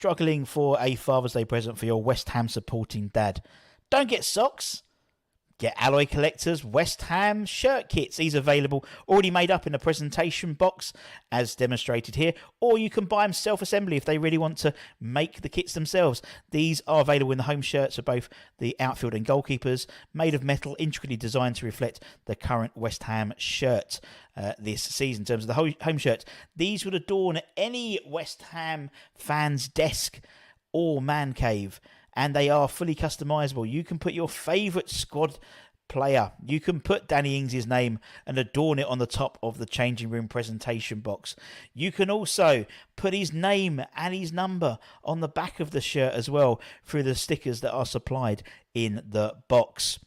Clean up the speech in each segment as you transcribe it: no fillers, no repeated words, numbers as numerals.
Struggling for a Father's Day present for your West Ham supporting dad? Don't get socks. Get Alloy Collector's West Ham shirt kits. These are available already made up in a presentation box as demonstrated here, or you can buy them self-assembly if they really want to make the kits themselves. These are available in the home shirts of both the outfield and goalkeepers, made of metal, intricately designed to reflect the current West Ham shirt this season. In terms of the home shirts, these would adorn any West Ham fan's desk or man cave, and they are fully customizable. You can put your favourite squad player, you can put Danny Ings' name and adorn it on the top of the changing room presentation box. You can also put his name and his number on the back of the shirt as well through the stickers that are supplied in the box.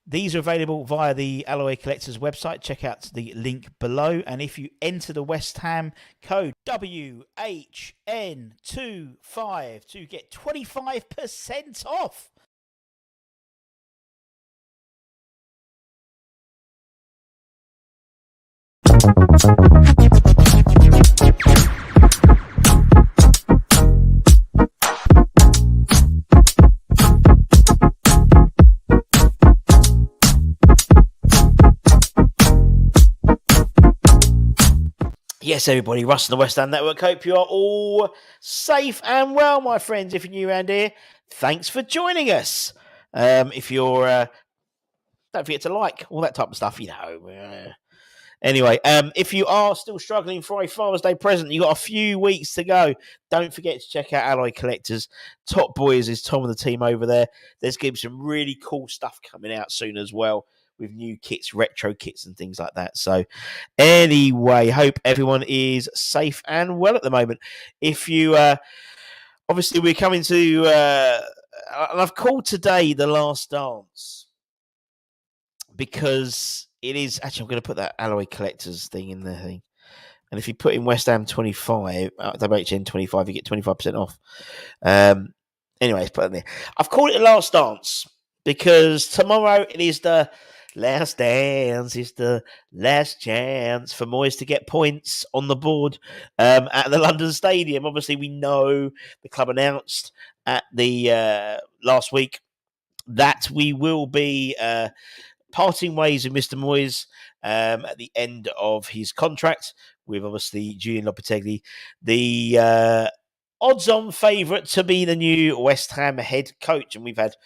These are available via the Alloy Collectors website. Check out the link below. And if you enter the West Ham code WHN25 to get 25% off. Yes, everybody, Russ and the West Ham Network. Hope you are all safe and well, my friends. If you're new around here, thanks for joining us. If you're, don't forget to like, all that type of stuff, you know. Anyway, if you are still struggling for a Father's Day present, you've got a few weeks to go. Don't forget to check out Alloy Collectors. Top boys is Tom and the team over there. There's going to be some really cool stuff coming out soon as well, with new kits, retro kits and things like that. So anyway, hope everyone is safe and well at the moment. If you, obviously we're coming to, and I've called today The Last Dance because it is, actually I'm going to put that Alloy Collectors thing in there. And if you put in West Ham 25, WHN 25, you get 25% off. Anyway, let's put it in there. I've called it The Last Dance because tomorrow it is the last dance. Is the last chance for Moyes to get points on the board at the London Stadium. Obviously, we know the club announced at the last week that we will be parting ways with Mr. Moyes at the end of his contract with, obviously, Julian Lopetegui, the odds-on favourite to be the new West Ham head coach. And we've had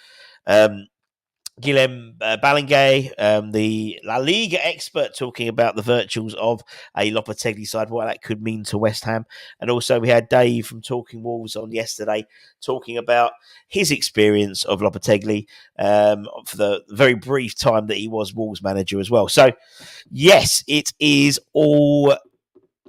Guillem Balingay, the La Liga expert, talking about the virtues of a Lopetegui side, what that could mean to West Ham. And also we had Dave from Talking Wolves on yesterday talking about his experience of Lopetegui for the very brief time that he was Wolves manager as well. So, yes, it is all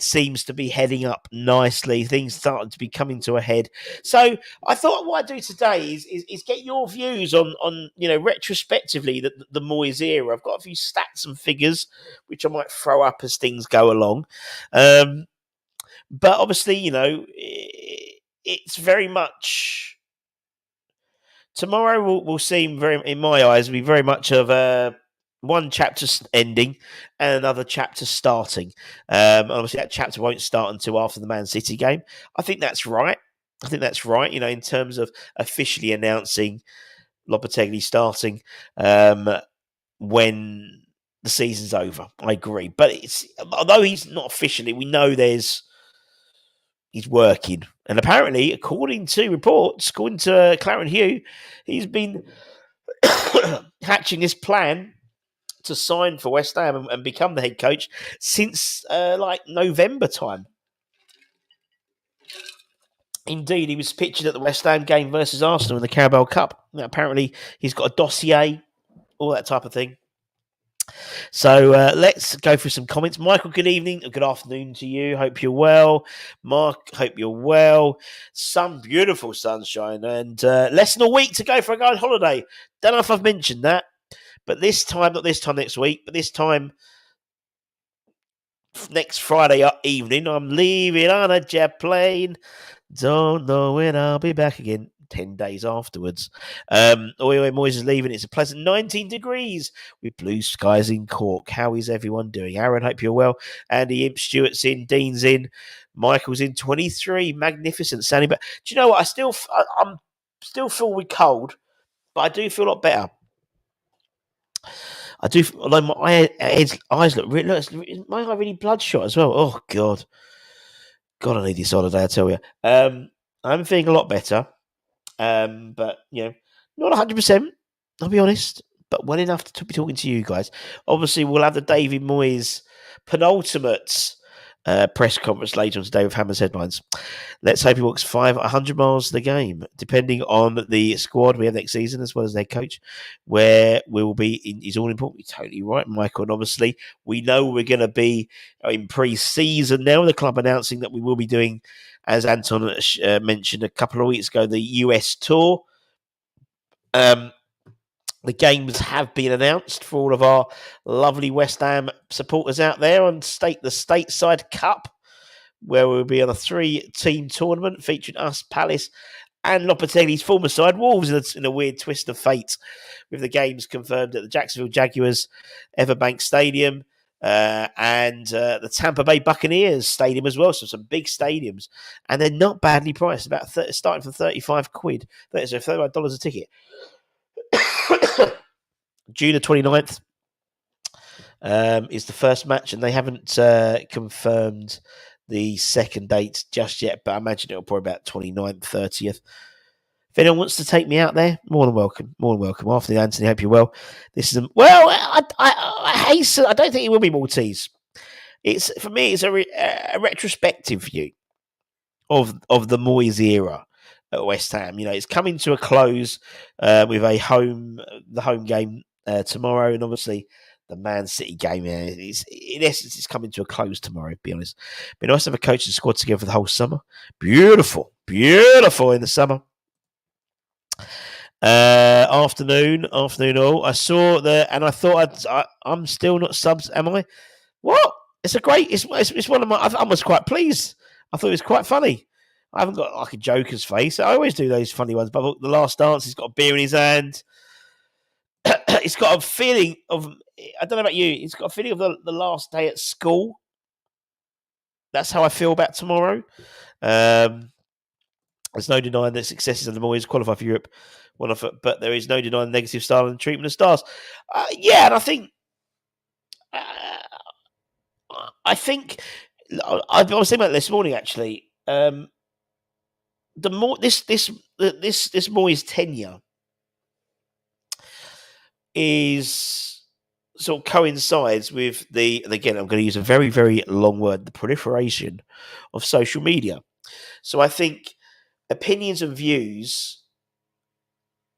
seems to be heading up nicely. Things started to be coming to a head. So I thought what I'd do today is get your views on retrospectively the Moyes era. I've got a few stats and figures which I might throw up as things go along. But obviously, it's very much tomorrow will seem very, in my eyes, will be very much of one chapter ending and another chapter starting. Obviously, that chapter won't start until after the Man City game. I think that's right. In terms of officially announcing Lopetegui starting when the season's over. I agree. But although he's not officially, we know he's working. And apparently, according to reports, according to Clarence Hugh, he's been hatching this plan to sign for West Ham and become the head coach since November time. Indeed, he was pictured at the West Ham game versus Arsenal in the Carabao Cup. Now, apparently, he's got a dossier, all that type of thing. So let's go through some comments. Michael, good evening. Good afternoon to you. Hope you're well. Mark, hope you're well. Some beautiful sunshine and less than a week to go for a guide holiday. Don't know if I've mentioned that. But this time, not this time next week, but this time next Friday evening, I'm leaving on a jet plane Don't know when I'll be back again. 10 days afterwards. Moyes is leaving. It's a pleasant 19 degrees with blue skies in Cork. How is everyone doing? Aaron, hope you're well. Andy Imp Stewart's in. Dean's in. Michael's in. 23. Magnificent. Standing back. Do you know what? I'm still feel with cold, but I do feel a lot better. I do, although my eyes look really, my eye really bloodshot as well. Oh, God. God, I need this holiday, I tell you. I'm feeling a lot better. But not 100%. I'll be honest, but well enough to be talking to you guys. Obviously, we'll have the David Moyes penultimate press conference later on today with Hammer's headlines. Let's hope he walks 100 miles the game, depending on the squad we have next season, as well as their coach, where we'll be is all important. You're totally right, Michael. And obviously, we know we're going to be in pre-season now. The club announcing that we will be doing, as Anton mentioned a couple of weeks ago, the US tour. The games have been announced for all of our lovely West Ham supporters out there on the Stateside Cup, where we'll be on a 3-team tournament featuring us, Palace, and Lopetegui's former side, Wolves, in a weird twist of fate, with the games confirmed at the Jacksonville Jaguars Everbank Stadium and the Tampa Bay Buccaneers Stadium as well. So some big stadiums, and they're not badly priced, about starting from £35. That is $35 a ticket. June the 29th is the first match, and they haven't confirmed the second date just yet, but I imagine it'll probably about 29th, 30th. If anyone wants to take me out there, more than welcome. More than welcome. Afternoon, Anthony. Hope you're well. This is I hasten. I don't think it will be Maltese. For me, it's a retrospective view of the Moyes era at West Ham. It's coming to a close with the home game tomorrow, and obviously the Man City game. In essence, it's coming to a close tomorrow. To be honest, be nice to have a coaching squad together for the whole summer. Beautiful in the summer. Afternoon all. I saw and I thought I'm still not subs. Am I? What? It's a great. It's one of my. I was quite pleased. I thought it was quite funny. I haven't got like a Joker's face. I always do those funny ones. But the last dance, he's got a beer in his hand. He's got a feeling of. I don't know about you. He's got a feeling of the last day at school. That's how I feel about tomorrow. There's no denying that successes under Moyes qualify for Europe. But there is no denying the negative style and treatment of stars. And I think. I was thinking about this morning actually. The more this Moyes tenure is sort of coincides with and again I'm going to use a very, very long word, the proliferation of social media. So I think opinions and views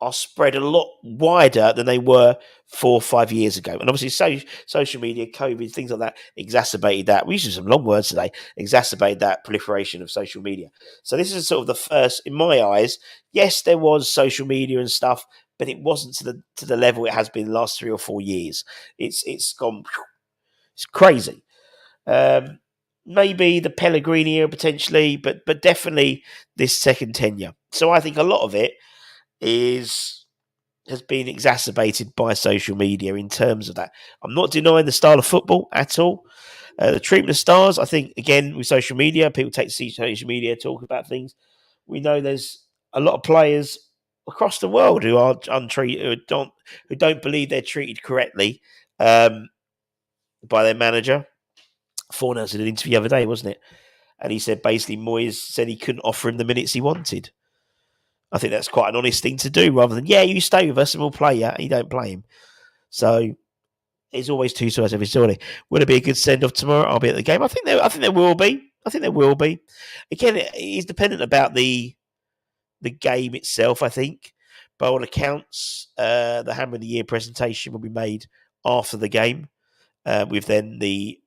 are spread a lot wider than they were 4 or 5 years ago. And obviously social media, COVID, things like that exacerbated that. We used some long words today, exacerbated that proliferation of social media. So this is sort of the first, in my eyes, yes, there was social media and stuff, but it wasn't to the level it has been the last 3 or 4 years. It's gone, it's crazy. Maybe the Pellegrini era potentially, but definitely this second tenure. So I think a lot of it has been exacerbated by social media in terms of that. I'm not denying the style of football at all. The treatment of stars, I think, again, with social media, people take to see social media, talk about things. We know there's a lot of players across the world who are untreated, who don't believe they're treated correctly by their manager. Fornals did an interview the other day, wasn't it? And he said basically Moyes said he couldn't offer him the minutes he wanted. I think that's quite an honest thing to do, rather than you stay with us and we'll play you. And you don't play him. So there's always two sides of every story. Will it be a good send off tomorrow? I'll be at the game. I think there will be. Again, it is dependent about the game itself. I think, by all accounts, the Hammer of the Year presentation will be made after the game, with then the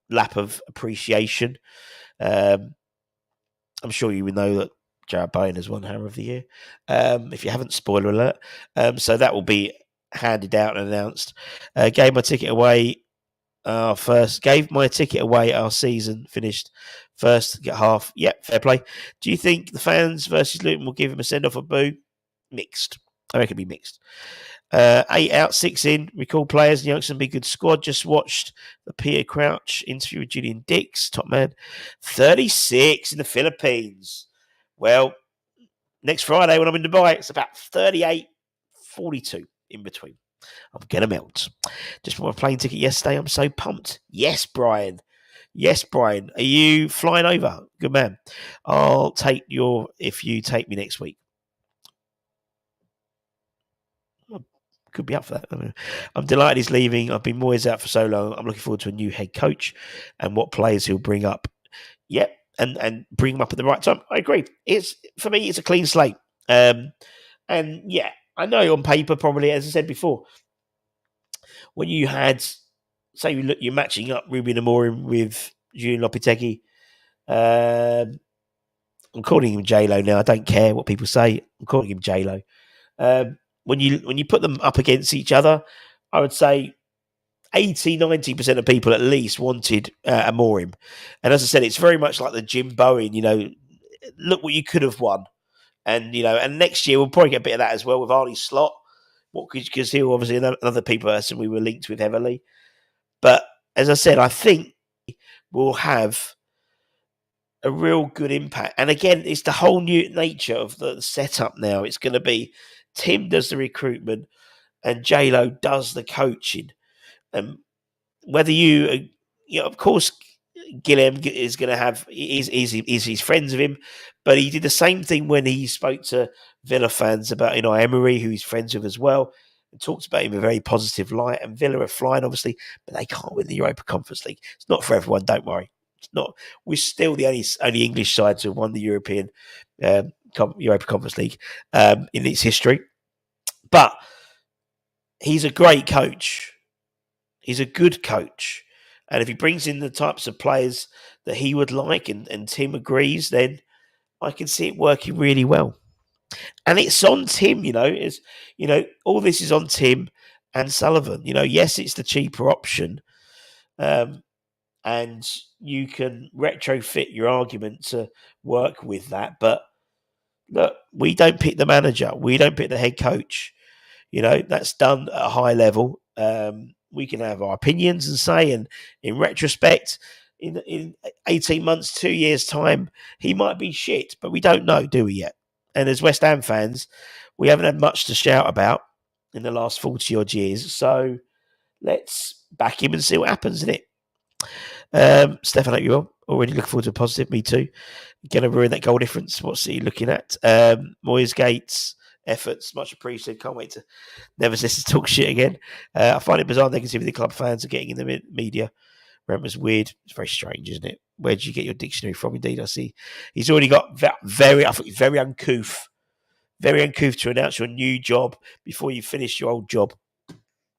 lap of appreciation. I'm sure you would know that Jared Bowen has won Hammer of the Year. If you haven't, spoiler alert. So that will be handed out and announced. Gave my ticket away First, gave my ticket away. Our season finished first, get half. Yep, fair play. Do you think the fans versus Luton will give him a send off or boo? Mixed. I reckon it'll be mixed. 8 out, 6 in. Recall players. Youngson be good squad. Just watched the Peter Crouch interview with Julian Dix, top man. 36 in the Philippines. Well, next Friday when I'm in Dubai, it's about 38, 42 in between. I'm going to melt. Just bought a plane ticket yesterday. I'm so pumped. Yes, Brian. Yes, Brian. Are you flying over? Good man. I'll take if you take me next week. Could be up for that. I'm delighted he's leaving. I've been Moyes out for so long. I'm looking forward to a new head coach and what players he'll bring up. Yep, and bring them up at the right time. I agree. For me, it's a clean slate. And yeah, I know on paper, probably, as I said before, when you had, say, you're matching up Ruben Amorim with Julian Lopetegui. I'm calling him J-Lo now. I don't care what people say. I'm calling him J-Lo. When you put them up against each other, I would say 80-90% of people at least wanted Amorim. And as I said, it's very much like the Jim Bowen, look what you could have won. And, and next year we'll probably get a bit of that as well with Arnie Slot. Because he'll obviously another person we were linked with heavily. But as I said, I think we'll have a real good impact. And again, it's the whole new nature of the setup now. It's going to be Tim does the recruitment and J-Lo does the coaching. And whether of course, Gilliam is going to have, he's friends with him, but he did the same thing when he spoke to Villa fans about, Emery, who he's friends with as well, and talked about him in a very positive light. And Villa are flying, obviously, but they can't win the Europa Conference League. It's not for everyone, don't worry. It's not. We're still the only English side to have won the Europa Conference League in its history. But he's a great coach. He's a good coach. And if he brings in the types of players that he would like and Tim agrees, then I can see it working really well. And it's on Tim, all this is on Tim and Sullivan. Yes, it's the cheaper option. And you can retrofit your argument to work with that. But look, we don't pick the manager. We don't pick the head coach. That's done at a high level. We can have our opinions and say, and in retrospect, in 18 months, 2 years' time, he might be shit, but we don't know, do we yet? And as West Ham fans, we haven't had much to shout about in the last 40 odd years. So let's back him and see what happens, isn't it? Stefan, hope you're already looking forward to a positive. Me too. Going to ruin that goal difference. What's he looking at? Moyes Gates efforts, much appreciated. Can't wait to never listen to talk shit again. I find it bizarre negativity the club fans are getting in the media. Remember's weird. It's very strange, isn't it? Where did you get your dictionary from? Indeed, I see he's already got very uncouth to announce your new job before you finish your old job.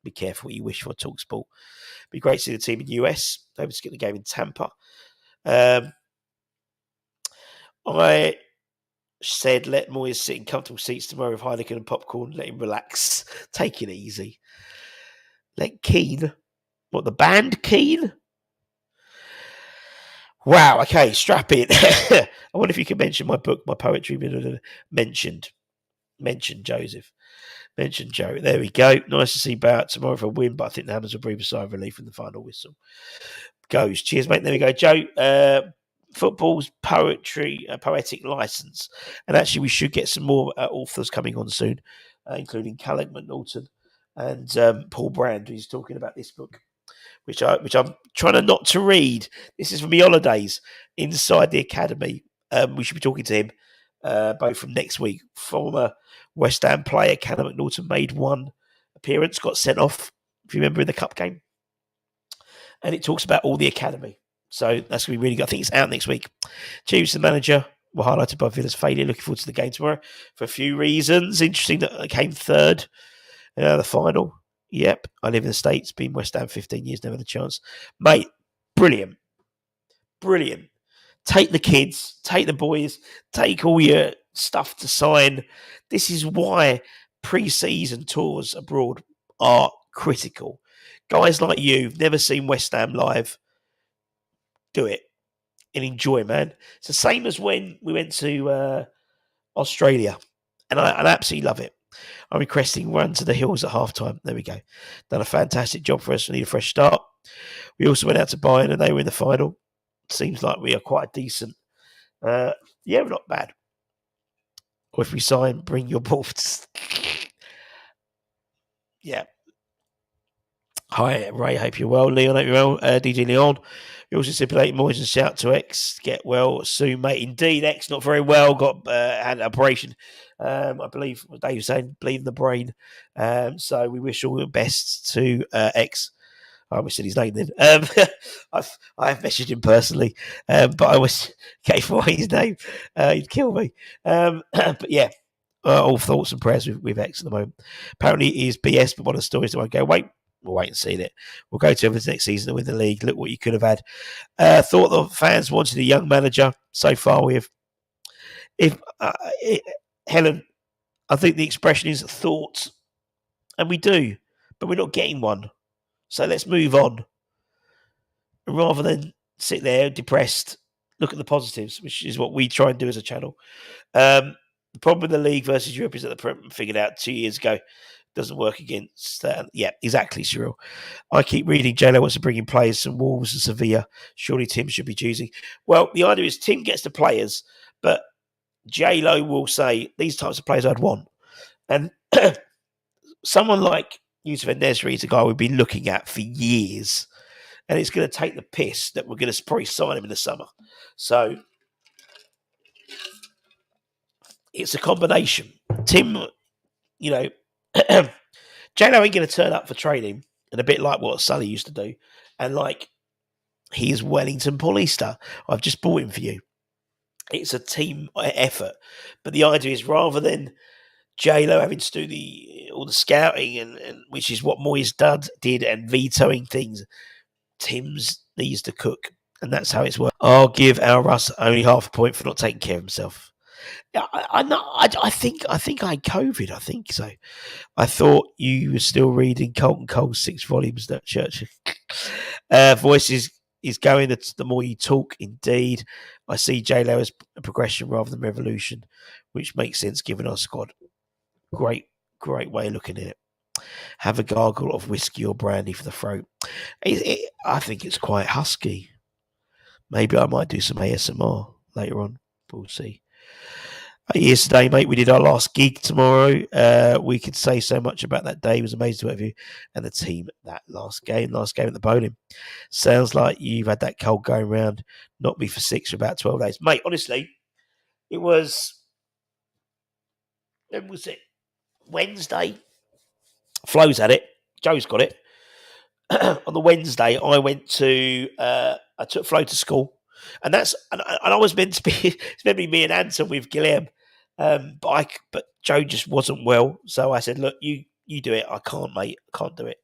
Be careful what you wish for, TalkSport. Be great to see the team in the US. Hope to get the game in Tampa. I said, let Moyes sit in comfortable seats tomorrow with Heineken and popcorn. Let him relax. Take it easy. Let Keane. What, the band Keane? Wow, okay, strap in. I wonder if you can mention my book, my poetry. Mentioned Joseph. Mentioned Joe. There we go. Nice to see Barrett tomorrow for a win, but I think the Hammers will breathe a sigh of relief in the final whistle. Goes. Cheers, mate. There we go. Joe, football's poetic license. And actually, we should get some more authors coming on soon, including Callum McNaughton and Paul Brand, who's talking about this book, which I'm trying not to read. This is from the holidays inside the academy. We should be talking to him both from next week. Former West Ham player Callum McNaughton made one appearance, got sent off, if you remember, in the cup game. And it talks about all the academy. So that's going to be really good. I think it's out next week. Chiefs, the manager, were highlighted by Villa's failure. Looking forward to the game tomorrow for a few reasons. Interesting that they came third in the final. Yep, I live in the States, been West Ham 15 years, never had a chance. Mate, brilliant. Brilliant. Take the kids, take the boys, take all your stuff to sign. This is why pre-season tours abroad are critical. Guys like you've never seen West Ham live. Do it and enjoy, man. It's the same as when we went to Australia, and I absolutely love it. I'm requesting Run to the Hills at halftime. There we go. Done a fantastic job for us. We need a fresh start. We also went out to Bayern, and they were in the final. Seems like we are quite decent. Yeah, we're not bad. Or if we sign, bring your balls. Yeah. Hi, Ray. Hope you're well. Leon, hope you're well. DJ Leon. We also stipulate Moyes and shout to X. Get well soon, mate. Indeed, X not very well. Got had an operation. I believe what Dave was saying, bleeding the brain. So we wish all the best to X. I almost said his name then. I have messaged him personally, but I always gave away his name. He'd kill me. But yeah, all thoughts and prayers with X at the moment. Apparently it is BS, but one of the stories that won't go. We'll wait and see it. We'll go to the next season and win the league. Look what you could have had. Thought the fans wanted a young manager. So far, Helen, I think the expression is thought, and we do, but we're not getting one. So let's move on. Rather than sit there depressed, look at the positives, which is what we try and do as a channel. The problem with the league versus Europe is that the Prem figured out 2 years ago. Doesn't work against. Yeah, exactly, Cyril. I keep reading JLo wants to bring in players from Wolves and Sevilla. Surely Tim should be choosing. Well, the idea is Tim gets the players, but JLo will say these types of players I'd want. And someone like Yusuf En-Nesyri is a guy we've been looking at for years. And it's going to take the piss that we're going to probably sign him in the summer. So it's a combination. Tim, JLo ain't going to turn up for training, and a bit like what Sully used to do. And like, he is Wellington Paulista. I've just bought him for you. It's a team effort. But the idea is rather than JLo having to do all the scouting, and which is what Moyes did, and vetoing things, Tim's needs to cook. And that's how it's worked. I'll give Al Russ only half a point for not taking care of himself. I think I had COVID. I think so. I thought you were still reading Colton Cole's 6 volumes. That church voices is going. The more you talk. Indeed, I see JLo as a progression rather than revolution, which makes sense given our squad. Great way of looking at it. Have a gargle of whiskey or brandy for the throat. I think it's quite husky. Maybe I might do some ASMR later on. We'll see. Yesterday, mate, we did our last gig tomorrow. We could say so much about that day. It was amazing to have you and the team that last game at the bowling. Sounds like you've had that cold going round. Not me for 6 for about 12 days. Mate, honestly, it was... When was it? Wednesday. Flo's had it. Joe's got it. On the Wednesday, I went to... I took Flo to school. And I was meant to be... It's meant to be me and Anton with Guillaume. But Joe just wasn't well, so I said, "Look, you do it. I can't, mate. I can't do it."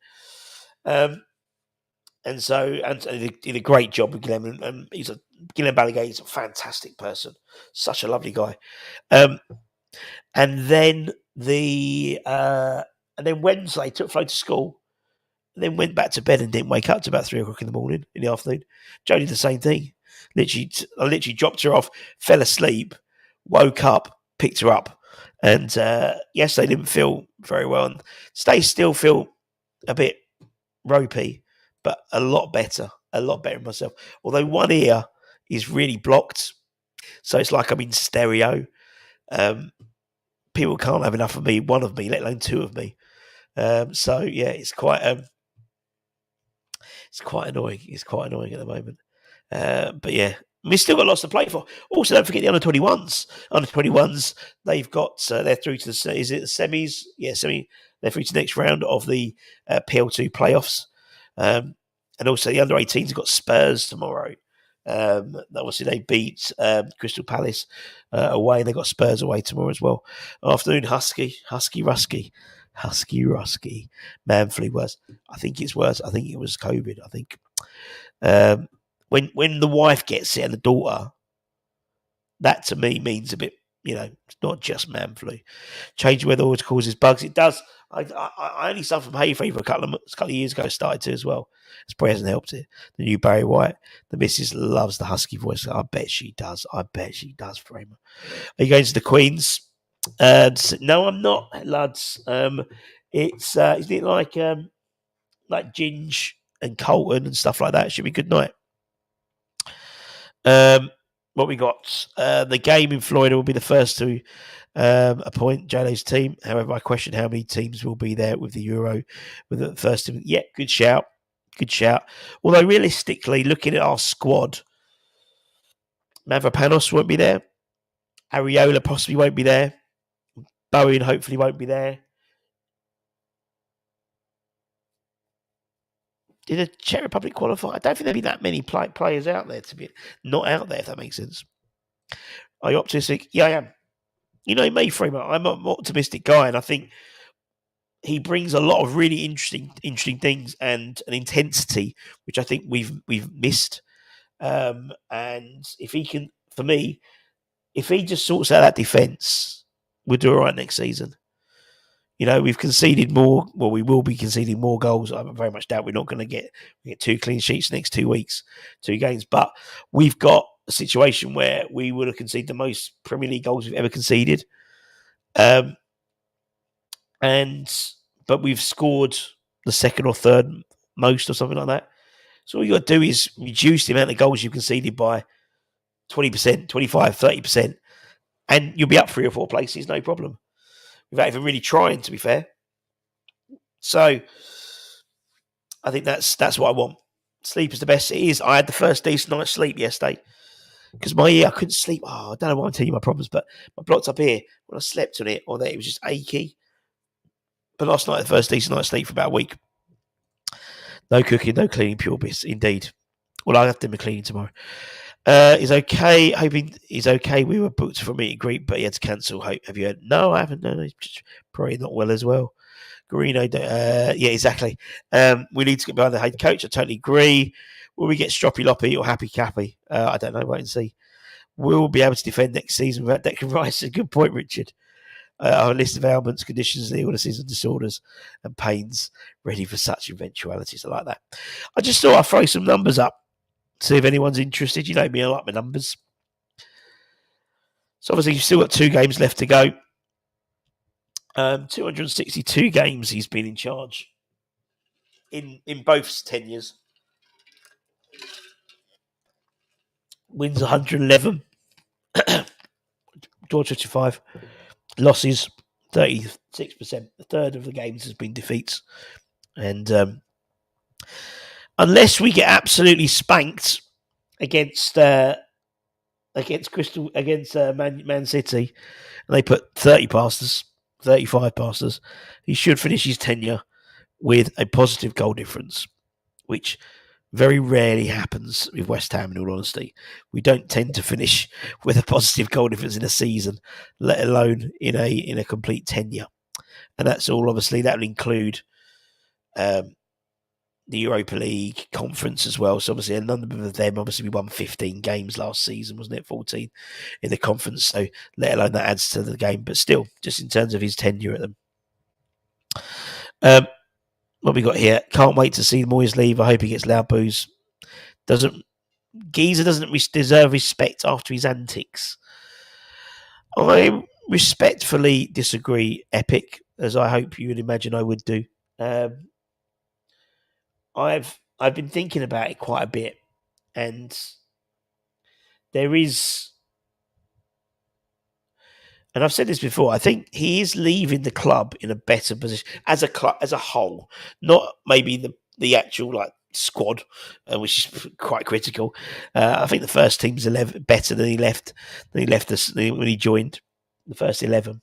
And so he did a great job with Guillaume, and Guillaume Balaguer is a fantastic person, such a lovely guy. And then Wednesday took Flo to school, and then went back to bed and didn't wake up till about 3 o'clock in the afternoon. Joe did the same thing. I literally dropped her off, fell asleep, woke up, picked her up, and yesterday didn't feel very well, and today still feel a bit ropey, but a lot better myself. Although one ear is really blocked, so it's like I'm in stereo. People can't have enough of me, one of me, let alone 2 of me. So yeah, it's quite annoying. It's quite annoying at the moment. But yeah, we still got lots to play for. Also, don't forget the under 21s. Under 21s, they've got they're through to the semis? Yeah, they're through to the next round of the PL2 playoffs. And also the under 18s have got Spurs tomorrow. Obviously, they beat Crystal Palace away, and they got Spurs away tomorrow as well. Afternoon, Husky Rusky. Manfully worse. I think it's worse. I think it was COVID. I think. When the wife gets it and the daughter, that to me means a bit, It's not just man flu. Change weather always causes bugs. It does. I only suffered from hay fever a couple of years ago. I started to as well. It probably hasn't helped it. The new Barry White. The missus loves the husky voice. I bet she does. Framer. Are you going to the Queen's? No, I'm not, lads. It's isn't it like Ginge and Colton and stuff like that? It should be a good night. What we got? The game in Florida will be the first to appoint JLo's team. However, I question how many teams will be there with the Euro with the first team. Yeah, good shout. Although realistically, looking at our squad, Mavropanos won't be there. Areola possibly won't be there. Bowen hopefully won't be there. Did the Czech Republic qualify? I don't think there'll be that many players out there to be not out there, if that makes sense. Are you optimistic? Yeah, I am. You know me, Freeman. I'm an optimistic guy, and I think he brings a lot of really interesting things and an intensity, which I think we've missed. And if he can, for me, if he just sorts out that defence, we'll do all right next season. We've conceded more. Well, we will be conceding more goals. I very much doubt we're not going to get 2 clean sheets next 2 weeks, 2 games. But we've got a situation where we would have conceded the most Premier League goals we've ever conceded. But we've scored the second or third most or something like that. So all you got to do is reduce the amount of goals you've conceded by 20%, 25, 30%, and you'll be up 3 or 4 places, no problem. Without even really trying, to be fair. So I think that's what I want. Sleep is the best it is. I had the first decent night's sleep yesterday because my ear, I couldn't sleep. I don't know why I'm telling you my problems, but my blocked up here, when I slept on it, or that it was just achy. But last night, the first decent night's sleep for about a week. No cooking, no cleaning, pure bliss, indeed. Well, I'll have to do my cleaning tomorrow. He's okay. Hoping he's okay. We were booked for a meet and greet, but he had to cancel. Have you heard? No, I haven't. No, he's just probably not well as well. Garino, yeah, exactly. We need to get behind the head coach. I totally agree. Will we get Stroppy Loppy or Happy Cappy? I don't know. Wait and see. We'll be able to defend next season without Declan Rice. A good point, Richard. Our list of ailments, conditions, illnesses, and disorders and pains ready for such eventualities. I like that. I just thought I'd throw some numbers up. See if anyone's interested. You know me, I like my numbers. So obviously you've still got 2 games left to go. 262 games he's been in charge in both tenures. Wins 111. Draw 25. Losses 36%. A third of the games has been defeats. And unless we get absolutely spanked against Man City, and they put 30 past us, 35 past us, he should finish his tenure with a positive goal difference, which very rarely happens with West Ham, in all honesty. We don't tend to finish with a positive goal difference in a season, let alone in a complete tenure. And that's all, obviously, that will include the Europa League conference as well. So obviously a number of them, obviously we won 15 games last season, wasn't it? 14 in the conference. So let alone that adds to the game. But still, just in terms of his tenure at them. What we got here? Can't wait to see Moyes leave. I hope he gets loud boos. Geezer doesn't deserve respect after his antics. I respectfully disagree, Epic, as I hope you would imagine I would do. I've been thinking about it quite a bit, and there is, and I've said this before, I think he is leaving the club in a better position as a club as a whole, not maybe the actual squad, which is quite critical. I think the first team's 11 better than he left us when he joined the first 11,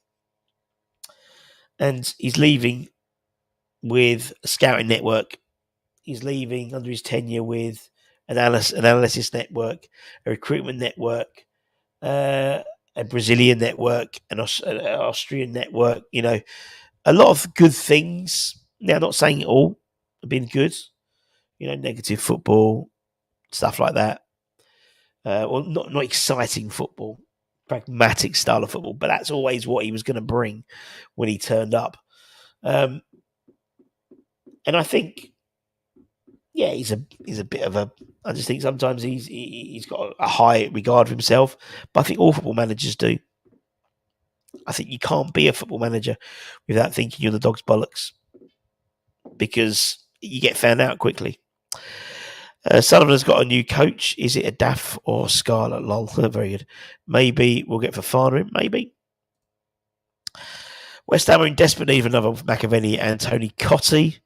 and he's leaving with a scouting network. He's leaving under his tenure with an analysis network, a recruitment network, a Brazilian network, an Austrian network. A lot of good things. Now, not saying it all have been good. Negative football, stuff like that. Well, not exciting football, pragmatic style of football, but that's always what he was going to bring when he turned up. And I think, yeah, he's a bit of a. I just think sometimes he's got a high regard for himself, but I think all football managers do. I think you can't be a football manager without thinking you're the dog's bollocks, because you get found out quickly. Sullivan has got a new coach. Is it a Daff or Scarlett? Lol. Very good. Maybe we'll get Fofana in. Maybe. West Ham are in desperate need of another McAvenny and Tony Cottee.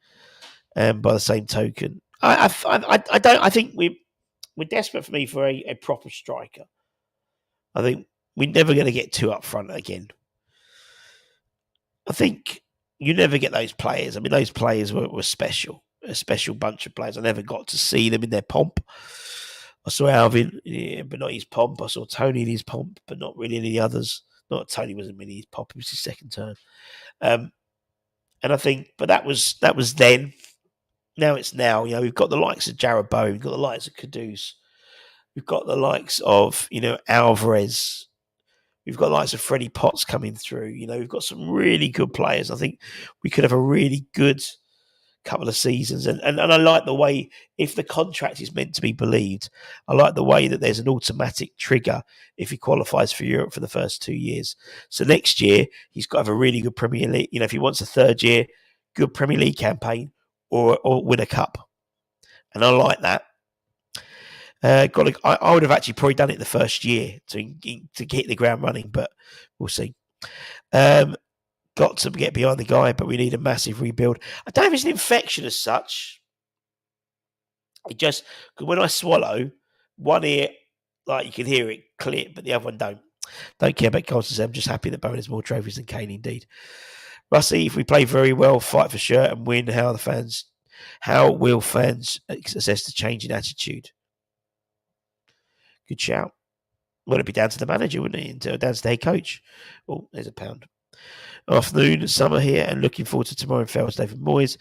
And by the same token, I don't. I think we're desperate for a proper striker. I think we're never going to get two up front again. I think you never get those players. I mean, those players were special, a special bunch of players. I never got to see them in their pomp. I saw Alvin, but not his pomp. I saw Tony in his pomp, but not really any others. Not Tony wasn't really his pomp. It was his second turn. And I think, but that was then. Now it's now. You know, we've got the likes of Jarrod Bowen, we've got the likes of Kudus, we've got the likes of Alvarez, we've got the likes of Freddie Potts coming through. You know, we've got some really good players. I think we could have a really good couple of seasons. And I like the way, if the contract is meant to be believed, I like the way that there's an automatic trigger if he qualifies for Europe for the first 2 years. So next year, he's got to have a really good Premier League. You know, if he wants a third year, good Premier League campaign or win a cup. And I like that. I would have actually probably done it the first year to hit the ground running, but we'll see. Got to get behind the guy, but we need a massive rebuild. I don't know if it's an infection as such. It just, because when I swallow, one ear, like you can hear it clear, but the other one don't. Don't care about Colson. I'm just happy that Bowen has more trophies than Kane, indeed. Rusty, if we play very well, fight for shirt and win, how will fans assess the change in attitude? Good shout. Well, it'd be down to the manager, wouldn't it? Down to the head coach. Oh, there's a pound. Afternoon, summer here, and looking forward to tomorrow in Fells. David Moyes.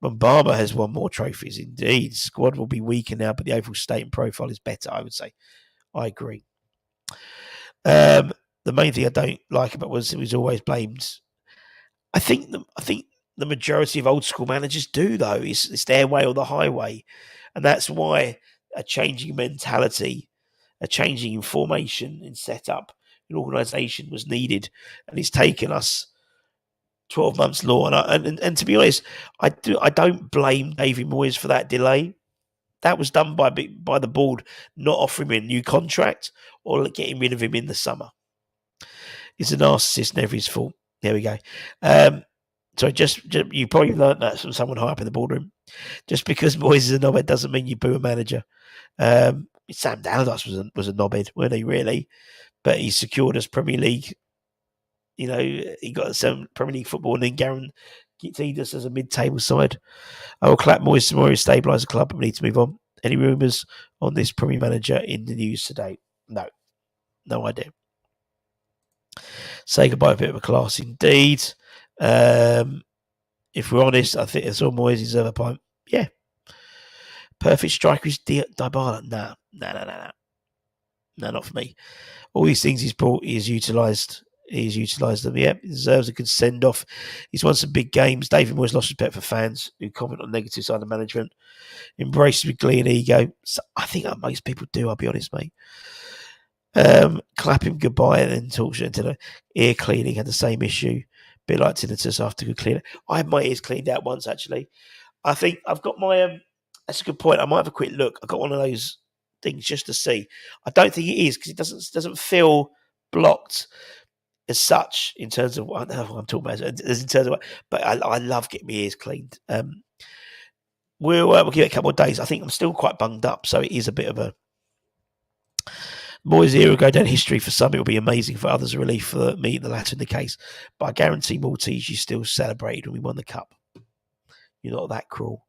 Bombama has won more trophies, indeed. Squad will be weaker now, but the overall state and profile is better, I would say. I agree. The main thing I don't like about it was always blamed. I think the majority of old school managers do, though. It's their way or the highway. And that's why a changing mentality, a changing in formation, in setup, in organisation was needed. And it's taken us 12 months law. And to be honest, I don't blame David Moyes for that delay. That was done by the board not offering him a new contract or getting rid of him in the summer. He's a narcissist, never his fault. There we go. So just you probably learned that from someone high up in the boardroom. Just because Moyes is a knobhead doesn't mean you boo a manager. Sam Allardyce was a knobhead, weren't he, really? But he secured us Premier League. You know, he got some Premier League football and then guaranteed us as a mid-table side. I will clap Moyes tomorrow to stabilise the club, but we need to move on. Any rumours on this Premier manager in the news today? No idea. Say goodbye, a bit of a class indeed. If we're honest, I think it's all Moyes deserve a pint. Yeah. Perfect striker is Dybala. No, not for me. All these things he's brought, he's utilised them. Yeah, he deserves a good send-off. He's won some big games. David Moyes lost respect for fans who comment on the negative side of management. Embraced with glee and ego. So I think that most people do, I'll be honest, mate. Clap him goodbye and then talk to the ear cleaning. Had the same issue. Bit like tinnitus after good cleaning. I had my ears cleaned out once, actually. I think I've got my... that's a good point. I might have a quick look. I've got one of those things just to see. I don't think it is because it doesn't feel blocked as such in terms of what I'm talking about. In terms of but I love getting my ears cleaned. We'll give it a couple of days. I think I'm still quite bunged up, so it is a bit of a Moyes era go down history. For some, it will be amazing. For others, a relief. For me, the latter in the case. But I guarantee Maltese, you still celebrated when we won the cup. You're not that cruel.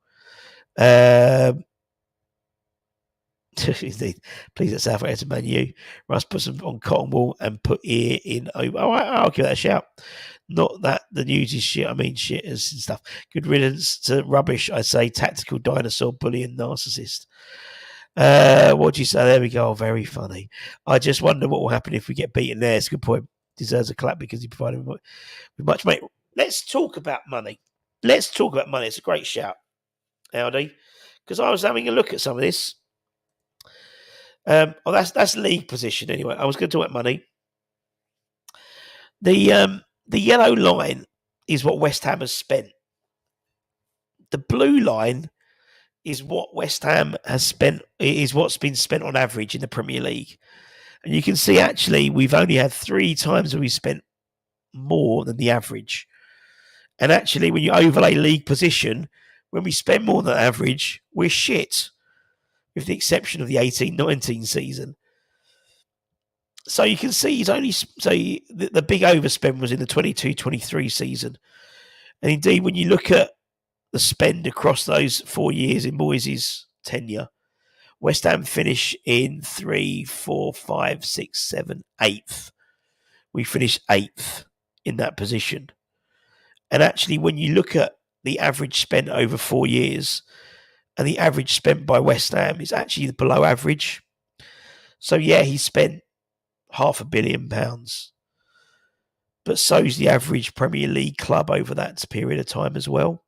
Indeed. Please at South Everton Man U. Russ put some on cotton wool and put ear in over. Oh, I'll give that a shout. Not that the news is shit. I mean shit and stuff. Good riddance to rubbish. I say tactical dinosaur bully and narcissist. What do you say? There we go. Oh, very funny. I just wonder what will happen if we get beaten there. It's a good point. Deserves a clap because he provided with much, mate. Let's talk about money. Let's talk about money. It's a great shout, Aldi, because I was having a look at some of this. That's league position anyway. I was going to talk about money. The yellow line is what West Ham has spent. The blue line is what West Ham has spent. Is what's been spent on average in the Premier League, and you can see actually we've only had 3 times where we spent more than the average. And actually, when you overlay league position, when we spend more than average, we're shit, with the exception of the 18-19 season. So you can see he's only the big overspend was in the 22-23 season. And indeed, when you look at the spend across those 4 years in Moyes' tenure, West Ham finish in 3, 4, 5, 6, 7, 8th. We finished 8th in that position. And actually, when you look at the average spent over 4 years, and the average spent by West Ham is actually below average. So yeah, he spent £500 million, but so's the average Premier League club over that period of time as well.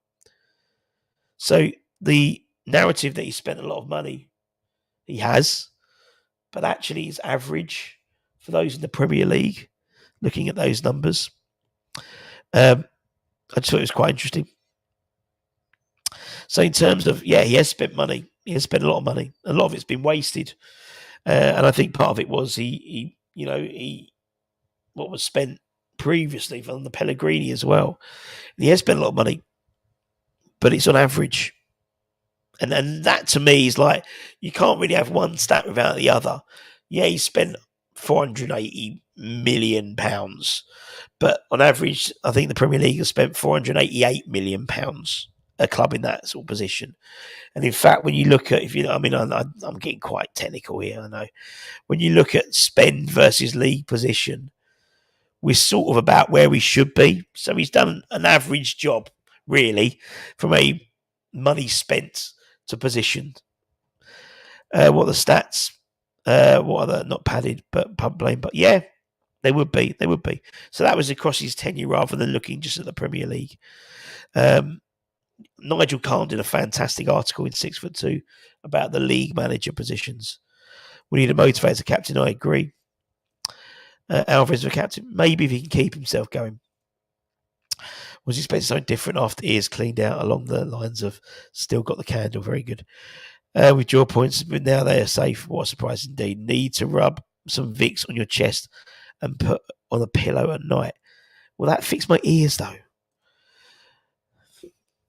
So the narrative that he spent a lot of money, he has, but actually his average for those in the Premier League, looking at those numbers, I just thought it was quite interesting. So in terms of, he has spent money. He has spent a lot of money. A lot of it's been wasted. And I think part of it was what was spent previously from the Pellegrini as well. And he has spent a lot of money, but it's on average. And that to me is like, you can't really have one stat without the other. Yeah, he spent £480 million, but on average, I think the Premier League has spent £488 million, a club in that sort of position. And in fact, when you look at, I'm getting quite technical here, I know. When you look at spend versus league position, we're sort of about where we should be. So he's done an average job, really, from a money spent to position. What are the stats? What are the, not padded, but pump blame, but yeah, they would be. So that was across his tenure rather than looking just at the Premier League. Nigel Kahn did a fantastic article in 6'2" about the league manager positions. We need a motivator as a captain, I agree. Alvarez for captain, maybe if he can keep himself going. Was expecting something different after ears cleaned out along the lines of still got the candle, very good. With draw points, but now they are safe. What a surprise indeed. Need to rub some Vicks on your chest and put on a pillow at night. Will that fix my ears though?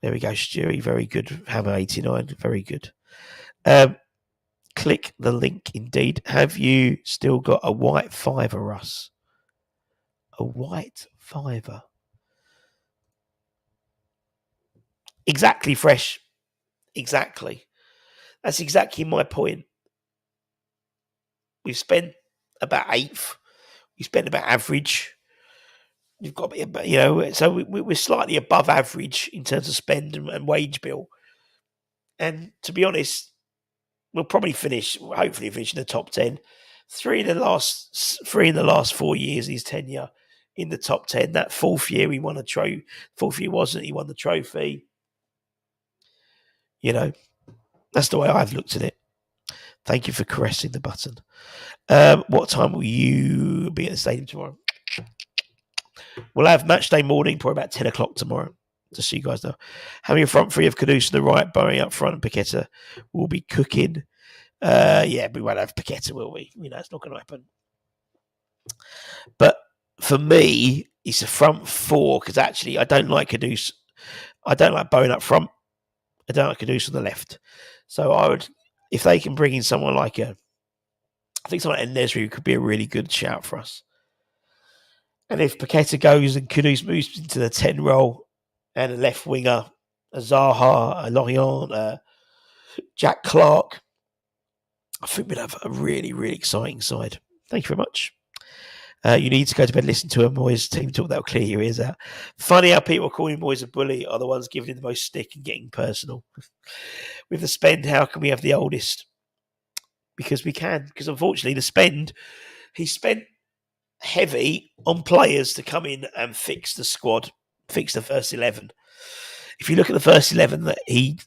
There we go, Stewie. Very good. Hammer 89. Very good. Click the link indeed. Have you still got a white fiver, Russ? A white fiver. Exactly, Fresh. Exactly. That's exactly my point. We've spent about 8th. We spent about average. You've got, so we're slightly above average in terms of spend and wage bill. And to be honest, we'll probably hopefully finish in the top 10. Three in the last 4 years of his tenure in the top 10. That fourth year he won a trophy. Fourth year wasn't, he won the trophy. That's the way I've looked at it. Thank you for caressing the button. What time will you be at the stadium tomorrow? We'll have match day morning, probably about 10 o'clock tomorrow, just so you guys know. Having a front three of Caduce on the right, Bowie up front, and Paqueta will be cooking. We won't have Paqueta, will we? It's not going to happen. But for me, it's a front four, because actually I don't like Caduce. I don't like Bowen up front. I don't like Caduce on the left. So I would, if they can bring in someone like I think someone like Nesri could be a really good shout for us. And if Paqueta goes and Kudus moves into the 10 role and a left winger, a Zaha, a Lorient, Jack Clark, I think we'd have a really, really exciting side. Thank you very much. You need to go to bed, listen to a Moyes team talk. That'll clear your ears out. Funny how people calling Moyes a bully are the ones giving him the most stick and getting personal. With the spend, how can we have the oldest? because we can. Because unfortunately, he spent heavy on players to come in and fix the squad, fix the first 11. If you look at the first 11 that he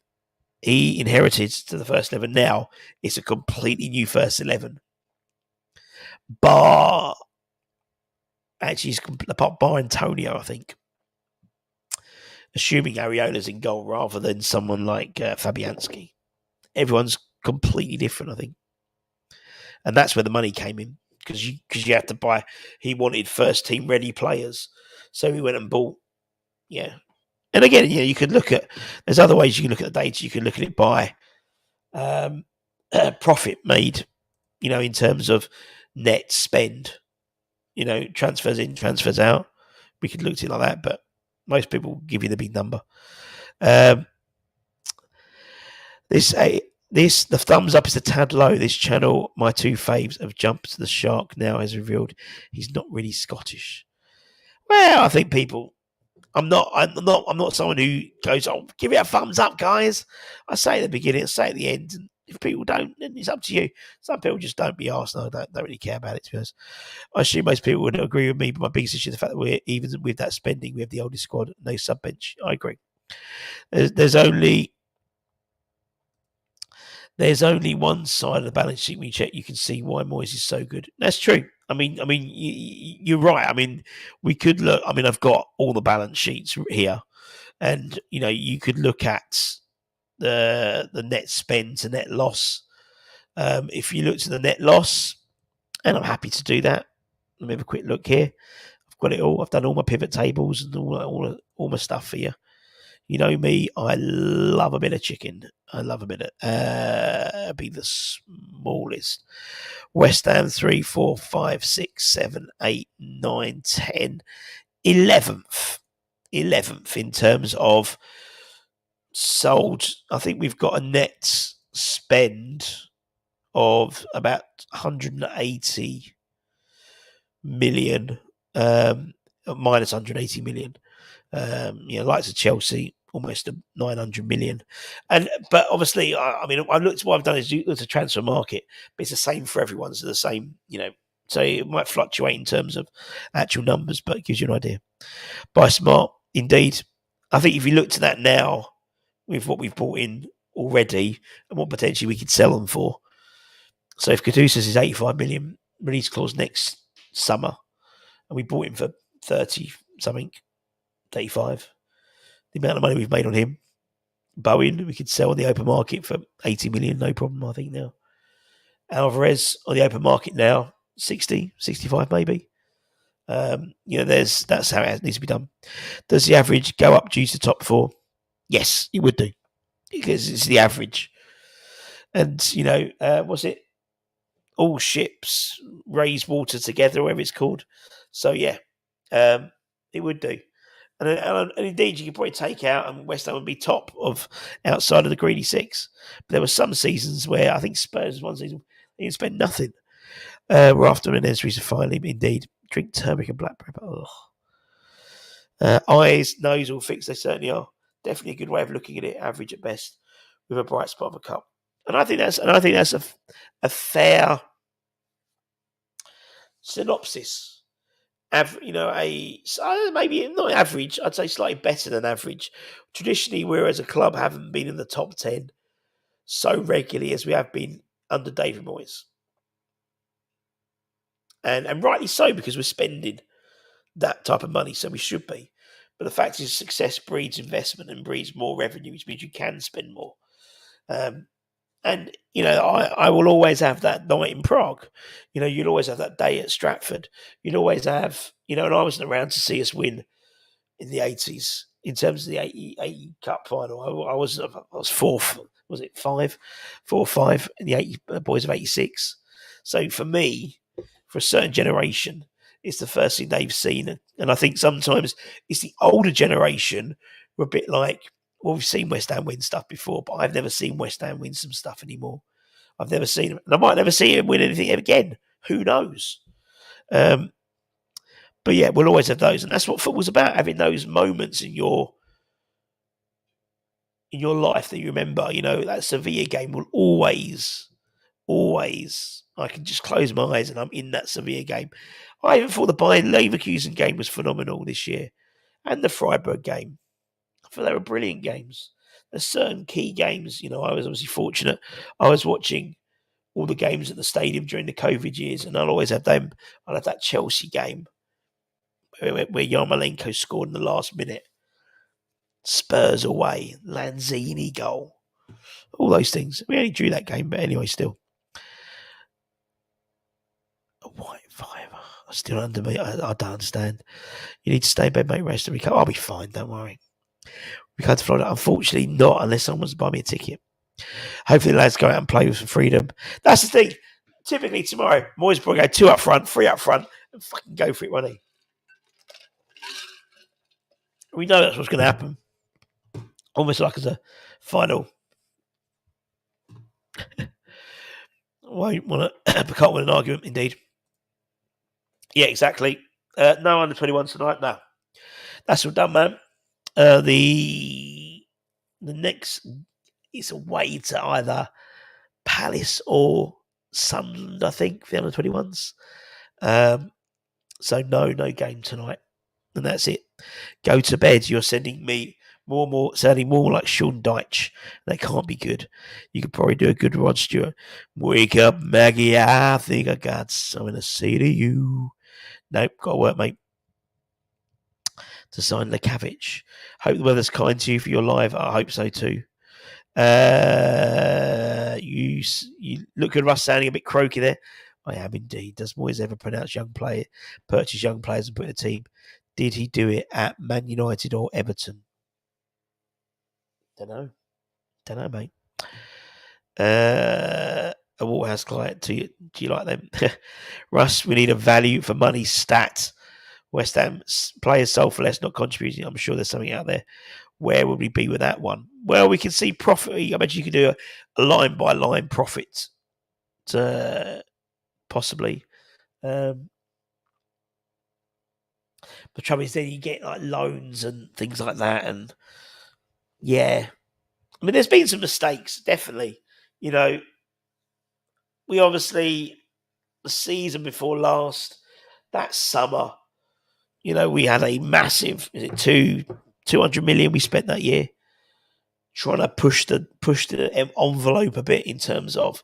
inherited to the first 11 now, it's a completely new first 11. Bar Antonio, I think. Assuming Areola's in goal rather than someone like Fabianski. Everyone's completely different, I think. And that's where the money came in. Because you have to buy. He wanted first team ready players, so he went and bought. Yeah, and again, you could look at. There's other ways you can look at the data. You can look at it by profit made. In terms of net spend. Transfers in, transfers out. We could look at it like that, but most people give you the big number. The thumbs up is a tad low. This channel, my two faves have jumped to the shark now, has revealed he's not really Scottish. Well, I think people. I'm not someone who goes, "Oh, give it a thumbs up, guys." I say at the beginning, I say at the end, and if people don't, then it's up to you. Some people just don't be arsed. I don't really care about it, to be honest. I assume most people would agree with me, but my biggest issue is the fact that we're even with that spending, we have the oldest squad, no sub bench. I agree. There's only one side of the balance sheet when you check. You can see why Moyes is so good. That's true. I mean, you're right. I mean, we could look. I mean, I've got all the balance sheets here, and you could look at the net spend to net loss. If you look to the net loss, and I'm happy to do that. Let me have a quick look here. I've got it all. I've done all my pivot tables and all my stuff for you. You know me, I love a bit of chicken. I love a bit of be the smallest. West Ham 3, 4, 5, 6, 7, 8, 9, 10, 11th. 11th in terms of sold. I think we've got a net spend of about 180 million, minus 180 million. Likes of Chelsea, almost 900 million. But obviously, I looked. What I've done is looked at transfer market, but it's the same for everyone. So the same, So it might fluctuate in terms of actual numbers, but it gives you an idea. Buy smart, indeed. I think if you look to that now, with what we've bought in already and what potentially we could sell them for. So if Caduceus is 85 million release clause next summer, and we bought him for 30 something. 35. The amount of money we've made on him. Bowen, we could sell on the open market for 80 million, no problem, I think now. Alvarez on the open market now, 60, 65 maybe. That's how it needs to be done. Does the average go up due to top four? Yes, it would do. Because it's the average. And, was it all ships raise water together, whatever it's called? So, yeah, it would do. And indeed, you could probably take out, and West Ham would be top of outside of the greedy six. But there were some seasons where I think Spurs one season they didn't spend nothing. We're after Menezes finally, indeed, drink turmeric and black pepper. Eyes, nose, all fixed. They certainly are. Definitely a good way of looking at it. Average at best, with a bright spot of a cup. And I think that's a fair synopsis. Maybe not average. I'd say slightly better than average. Traditionally, we as a club haven't been in the top 10 so regularly as we have been under David Moyes, and rightly so because we're spending that type of money, so we should be. But the fact is, success breeds investment and breeds more revenue, which means you can spend more. And, I will always have that night in Prague. You'll always have that day at Stratford. You'll always have, and I wasn't around to see us win in the 80s in terms of the 80 Cup final. I was fourth, was it 5? 4 or 5 in the 80 boys of 86. So for me, for a certain generation, it's the first thing they've seen. And I think sometimes it's the older generation who are a bit like, well, we've seen West Ham win stuff before, but I've never seen West Ham win some stuff anymore. I've never seen him. And I might never see him win anything again. Who knows? But yeah, we'll always have those. And that's what football's about, having those moments in your life that you remember. That Sevilla game will always always. I can just close my eyes and I'm in that Sevilla game. I even thought the Bayern Leverkusen game was phenomenal this year, and the Freiburg game. I thought they were brilliant games. There's certain key games, I was obviously fortunate. I was watching all the games at the stadium during the COVID years, and I'll always have them. I'll have that Chelsea game where Yarmolenko scored in the last minute. Spurs away, Lanzini goal. All those things. We only drew that game, but anyway, still. A white fiver. Still under me. I don't understand. You need to stay in bed, mate. Rest and recover. I'll be fine. Don't worry. We can't Florida. Unfortunately, not unless someone wants to buy me a ticket. Hopefully, the lads go out and play with some freedom. That's the thing. Typically, tomorrow, Moyes will go 2 up front, 3 up front, and fucking go for it, won't he? We know that's what's going to happen. Almost like as a final. Won't want to can't win an argument, indeed. Yeah, exactly. No under 21s tonight. No, that's all done, man. The next is away to either Palace or Sunderland, I think, for the under 21s. So no game tonight, and that's it. Go to bed. You're sending me sounding more like Sean Dyche. That can't be good. You could probably do a good Rod Stewart. Wake up, Maggie. I think I got something to say to you. Nope, got to work, mate. To sign Lekavich. Hope the weather's kind to you for your live. I hope so too. You look at Russ sounding a bit croaky there. I am indeed. Does Moyes ever purchase young players and put in a team? Did he do it at Man United or Everton? Don't know, mate. A Waterhouse client. Do you like them? Russ, we need a value for money stat. West Ham players sold for less, not contributing. I'm sure there's something out there. Where would we be with that one? Well, we can see profit. I bet you could do a line by line profit, possibly. The trouble is, then you get like loans and things like that, and yeah, I mean, there's been some mistakes, definitely. We obviously the season before last, that summer, we had a massive 200 million we spent that year trying to push the envelope a bit in terms of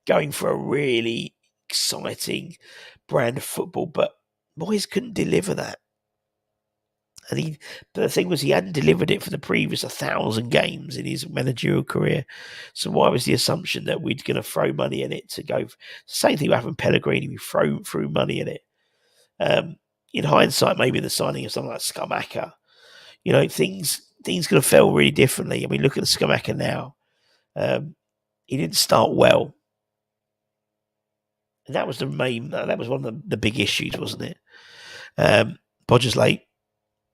going for a really exciting brand of football, but Moyes couldn't deliver that. And but the thing was, he hadn't delivered it for the previous 1,000 games in his managerial career. So why was the assumption that we're going to throw money in it to go? Same thing happened with Pellegrini. We threw money in it. In hindsight, maybe the signing of someone like Skamaka, things could have felt really differently. I mean, look at the Skamaka now. He didn't start well. And that was that was one of the big issues, wasn't it? Bodger's late.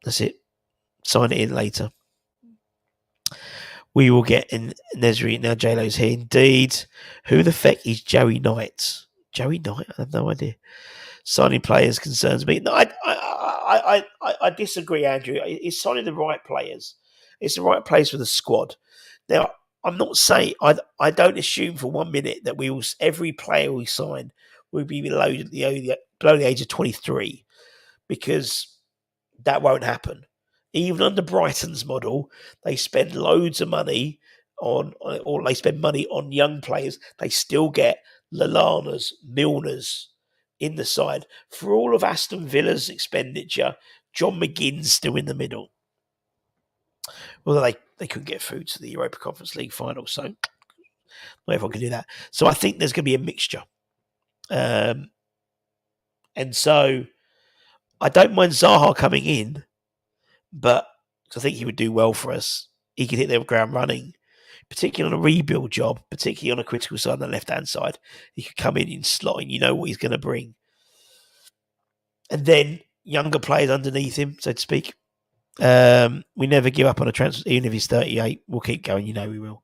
That's it. Sign it in later. We will get in Nesri. Now J-Lo's here. Indeed. Who the feck is Joey Knight? Joey Knight? I have no idea. Signing players concerns me. No, I disagree, Andrew. It's signing the right players. It's the right place for the squad. Now, I'm not saying I don't assume for 1 minute that every player we sign will be below the age of 23, because that won't happen. Even under Brighton's model, they spend loads of money or they spend money on young players. They still get Lallana's, Milner's in the side. For all of Aston Villa's expenditure, John McGinn's still in the middle. Although they couldn't get through to the Europa Conference League final, so not everyone can do that. So I think there's going to be a mixture. And so I don't mind Zaha coming in, but I think he would do well for us. He could hit the ground running, particularly on a rebuild job, particularly on a critical side on the left-hand side. He could come in slot, and you know what he's going to bring. And then younger players underneath him, so to speak. We never give up on a transfer, even if he's 38. We'll keep going, we will.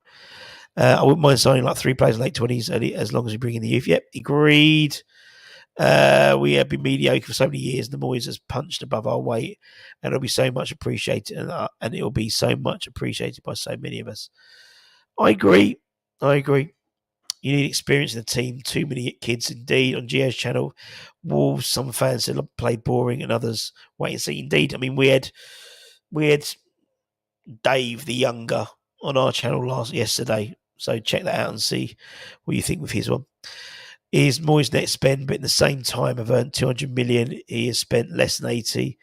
I wouldn't mind signing like 3 players in late 20s as long as we bring in the youth. Yep, agreed. We have been mediocre for so many years. The Moyes has punched above our weight, and it'll be so much appreciated, and it'll be so much appreciated by so many of us. I agree. You need experience in the team. Too many kids, indeed. On Gio's channel, Wolves, some fans said played boring, and others wait and see. Indeed, I mean we had Dave the Younger on our channel yesterday, so check that out and see what you think with his one. Is Moyes' net spend, but in the same time have earned 200 million. He has spent less than 80.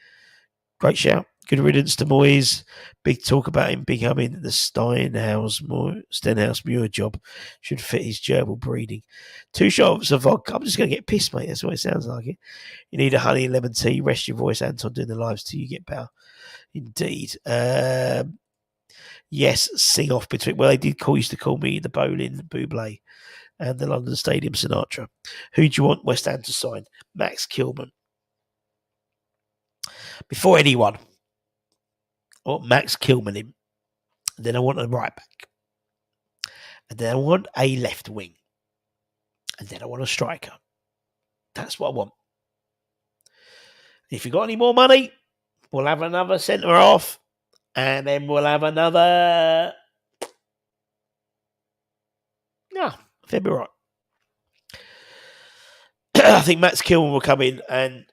Great shout. Good riddance to Moyes. Big talk about him becoming the Stenhouse Muir job. Should fit his gerbil breeding. 2 shots of vodka. I'm just going to get pissed, mate. That's what it sounds like. It. You need a honey and lemon tea. Rest your voice, Anton, doing the lives till you get better. Indeed. Yes, sing off between. Well, they used to call me the Bowling Buble and the London Stadium Sinatra. Who do you want West Ham to sign? Max Kilman. Before anyone, I want Max Kilman in. And then I want a right back. And then I want a left wing. And then I want a striker. That's what I want. If you've got any more money, we'll have another centre half. And then we'll have another. No, I think we're right. I think Max Kilman will come in and,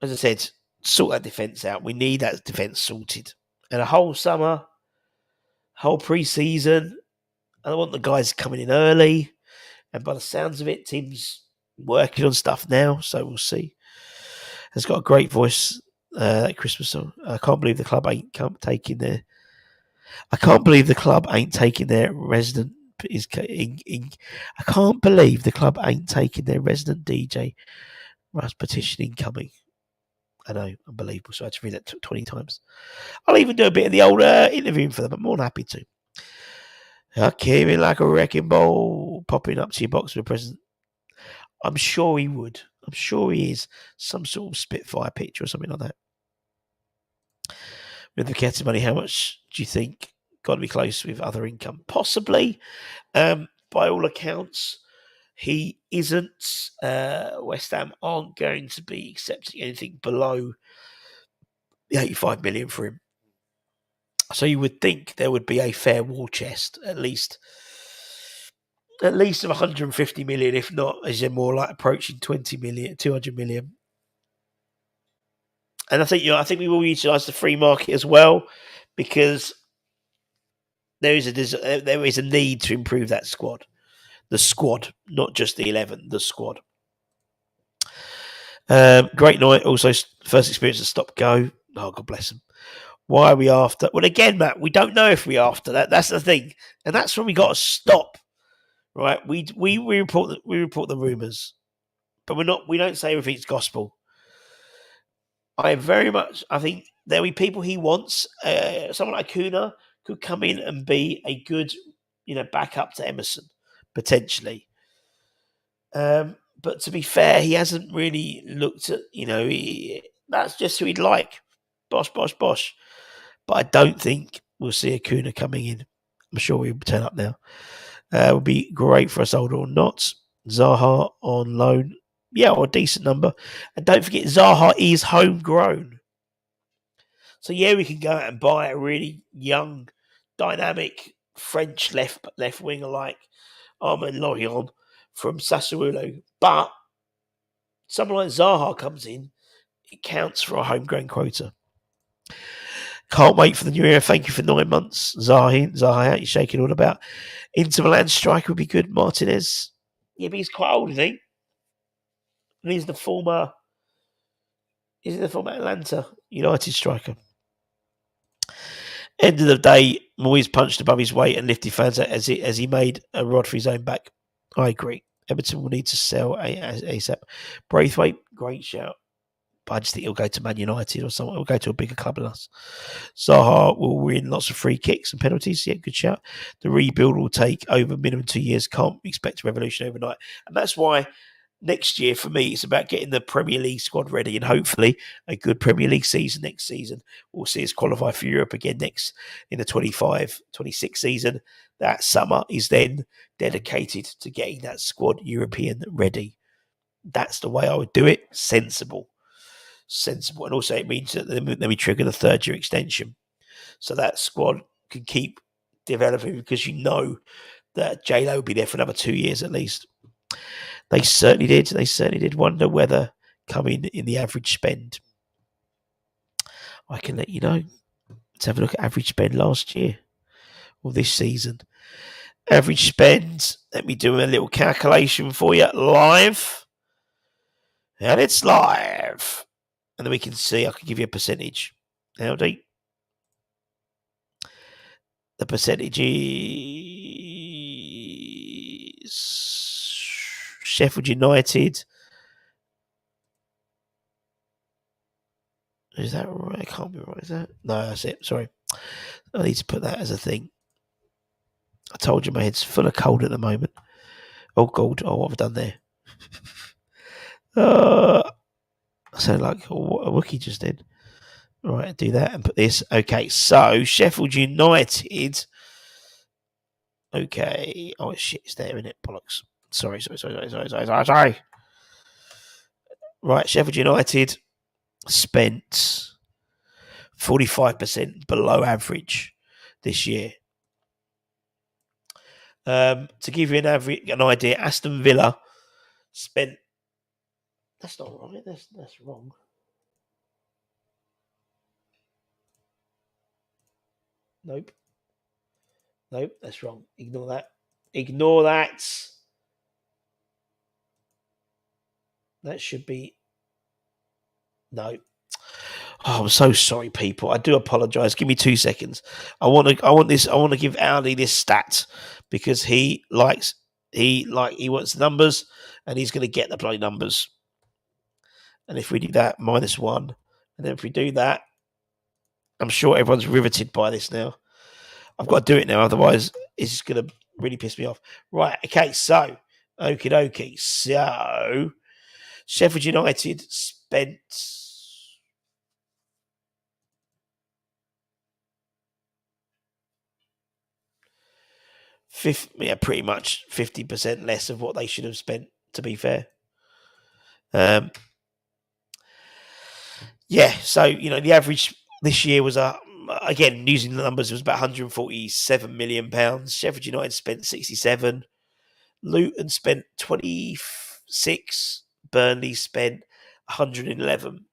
as I said, sort that defence out. We need that defence sorted. And a whole summer, whole pre-season, I want the guys coming in early. And by the sounds of it, team's working on stuff now, so we'll see. Has got a great voice, that Christmas song. I can't believe the club ain't taking their resident. I can't believe the club ain't taking their resident DJ. Russ petition incoming. I know, unbelievable. So I had to read that 20 times. I'll even do a bit of the old interviewing for them. I'm more than happy to. I came in like a wrecking ball, popping up to your box with a present. I'm sure he would. I'm sure he is. Some sort of Spitfire picture or something like that. With the Ketty money, how much do you think got to be close with other income? Possibly. By all accounts, he isn't. West Ham aren't going to be accepting anything below the 85 million for him. So you would think there would be a fair war chest, at least of 150 million, if not, as they're more like approaching 20 million, 200 million. And I think we will utilise the free market as well, because there is a need to improve that squad. The squad, not just the 11, the squad. Great night. Also, first experience to stop go. Oh, God bless him. Why are we after? Well, again, Matt, we don't know if we're after that. That's the thing, and that's when we got to stop. Right? We report the rumours, but we don't say everything's gospel. I think there'll be people he wants. Someone like Kuna could come in and be a good, backup to Emerson, potentially. But to be fair, he hasn't really looked at, that's just who he'd like. Bosh. But I don't think we'll see Acuna coming in. I'm sure he'll turn up now. Would be great for us, older or not. Zaha on loan. Yeah, or a decent number. And don't forget, Zaha is homegrown. So, yeah, we can go out and buy a really young, dynamic French left winger like Armand Lorient from Sassuolo. But someone like Zaha comes in, it counts for a homegrown quota. Can't wait for the new era. Thank you for 9 months. Zaha, you're shaking all about. Inter Milan striker would be good. Martinez. Yeah, but he's quite old, isn't he? And he's the former Atlanta United striker. End of the day, Moyes punched above his weight and lifted fans as he made a rod for his own back. I agree. Everton will need to sell ASAP. Braithwaite, great shout. But I just think he'll go to Man United or someone. He'll go to a bigger club than us. Zaha will win lots of free kicks and penalties. Yeah, good shout. The rebuild will take over minimum 2 years. Can't expect a revolution overnight. And that's why next year, for me, it's about getting the Premier League squad ready, and hopefully a good Premier League season next season. We'll see us qualify for Europe again next in the 25-26 season. That summer is then dedicated to getting that squad European ready. That's the way I would do it. Sensible. And also it means that then we trigger the 3rd-year extension. So that squad can keep developing, because that J-Lo will be there for another 2 years at least. They certainly did. They certainly did. Wonder whether coming in the average spend. I can let you know. Let's have a look at average spend last year or this season. Average spend. Let me do a little calculation for you live. And it's live. And then we can see, I can give you a percentage. Howdy. The percentage is Sheffield United. Is that right? It can't be right, is that? No, that's it. Sorry. I need to put that as a thing. I told you my head's full of cold at the moment. Oh, God. Oh, what have I done there? I sound like a Wookiee just did. Right, do that and put this. Okay, so Sheffield United. Okay. Oh, shit, it's there, isn't it? Bollocks. Sorry. Right, Sheffield United spent 45% below average this year. To give you an idea, Aston Villa spent. That's not right. That's wrong. Nope, that's wrong. Ignore that. That should be no. Oh, I'm so sorry, people. I do apologise. Give me 2 seconds. I want to give Ali this stat because he wants the numbers and he's going to get the bloody numbers. And if we do that, -1, and then if we do that, I'm sure everyone's riveted by this now. I've got to do it now, otherwise it's just going to really piss me off. Right, okay, so, okie dokie. So, Sheffield United spent pretty much 50% less of what they should have spent, to be fair. So, the average this year was, again, using the numbers, it was about £147 million. Sheffield United spent 67. Luton spent 26. Burnley spent 111.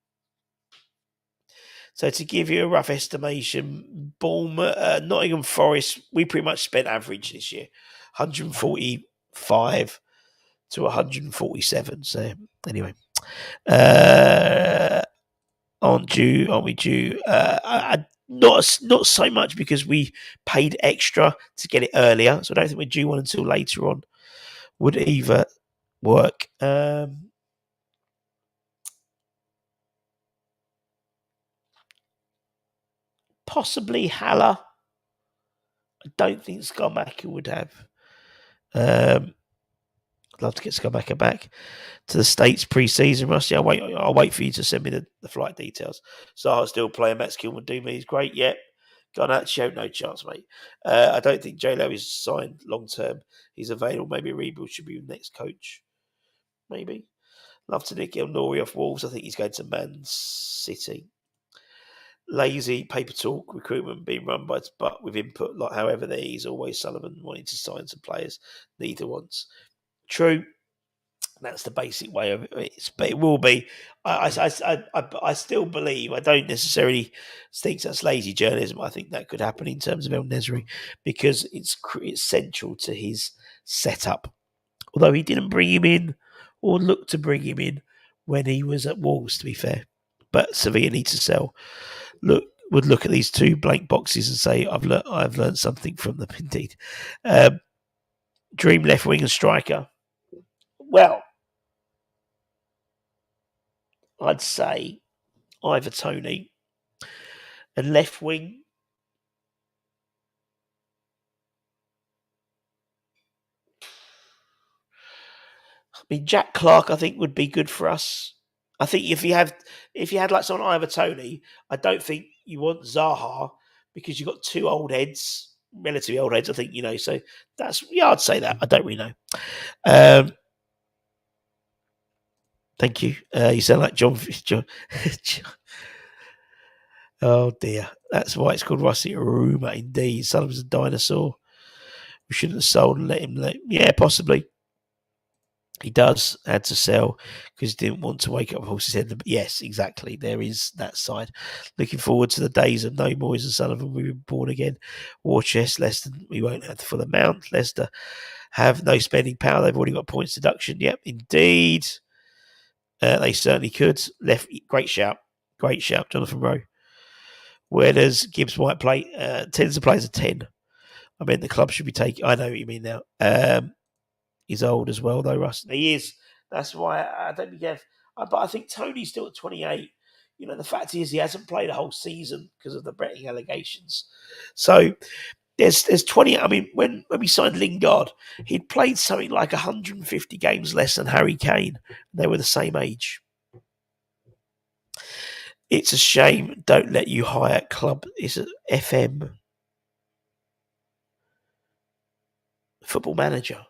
So to give you a rough estimation, Bournemouth, Nottingham Forest, we pretty much spent average this year, 145 to 147. So anyway, aren't we due? Not so much because we paid extra to get it earlier. So I don't think we're due one until later on. Would either work. Possibly Haller. I don't think Skamaka would have. I'd love to get Skamaka back to the States pre-season, Rusty. I'll wait for you to send me the flight details. So I'll still play him. Max Kilman do me. He's great. Yep. Got that show. No chance, mate. I don't think J-Lo is signed long term. He's available. Maybe a rebuild should be the next coach. Maybe. Love to Nick El Nouri off Wolves. I think he's going to Man City. Lazy paper talk recruitment being run but with input. However, there is always Sullivan wanting to sign some players. Neither wants. True. That's the basic way of it. But it will be. I still believe. I don't necessarily think that's lazy journalism. I think that could happen in terms of El Nesri because it's central to his setup. Although he didn't bring him in or look to bring him in when he was at Wolves, to be fair. But Sevilla need to sell. Would look at these two blank boxes and say, I've learned something from them indeed. Dream left wing and striker. Well, I'd say either Tony and left wing. I mean, Jack Clark, I think, would be good for us. I think if you had like someone Ivor Tony, I don't think you want Zaha because you've got two old heads, relatively old heads. I think so that's I'd say that. I don't really know. Thank you. You sound like John. Oh dear, that's why it's called Rusty Aruma. Indeed, son of a dinosaur. We shouldn't have sold and let him. Yeah, possibly. He had to sell because he didn't want to wake up with horse's head. But yes, exactly. There is that side. Looking forward to the days of no Moyes and Sullivan. We were born again. War chest, Leicester. We won't have the full amount. Leicester have no spending power. They've already got points deduction. Yep, indeed. They certainly could. Great shout. Great shout, Jonathan Rowe. Where does Gibbs White play? Tends to play as a 10. I mean, the club should be taking. I know what you mean now. He's old as well, though, Russ. He is. That's why I don't think but I think Tony's still at 28. You know, the fact is he hasn't played a whole season because of the betting allegations. So there's 20. I mean, when we signed Lingard, he'd played something like 150 games less than Harry Kane. They were the same age. It's a shame. Don't let you hire club. It's an FM. Football manager.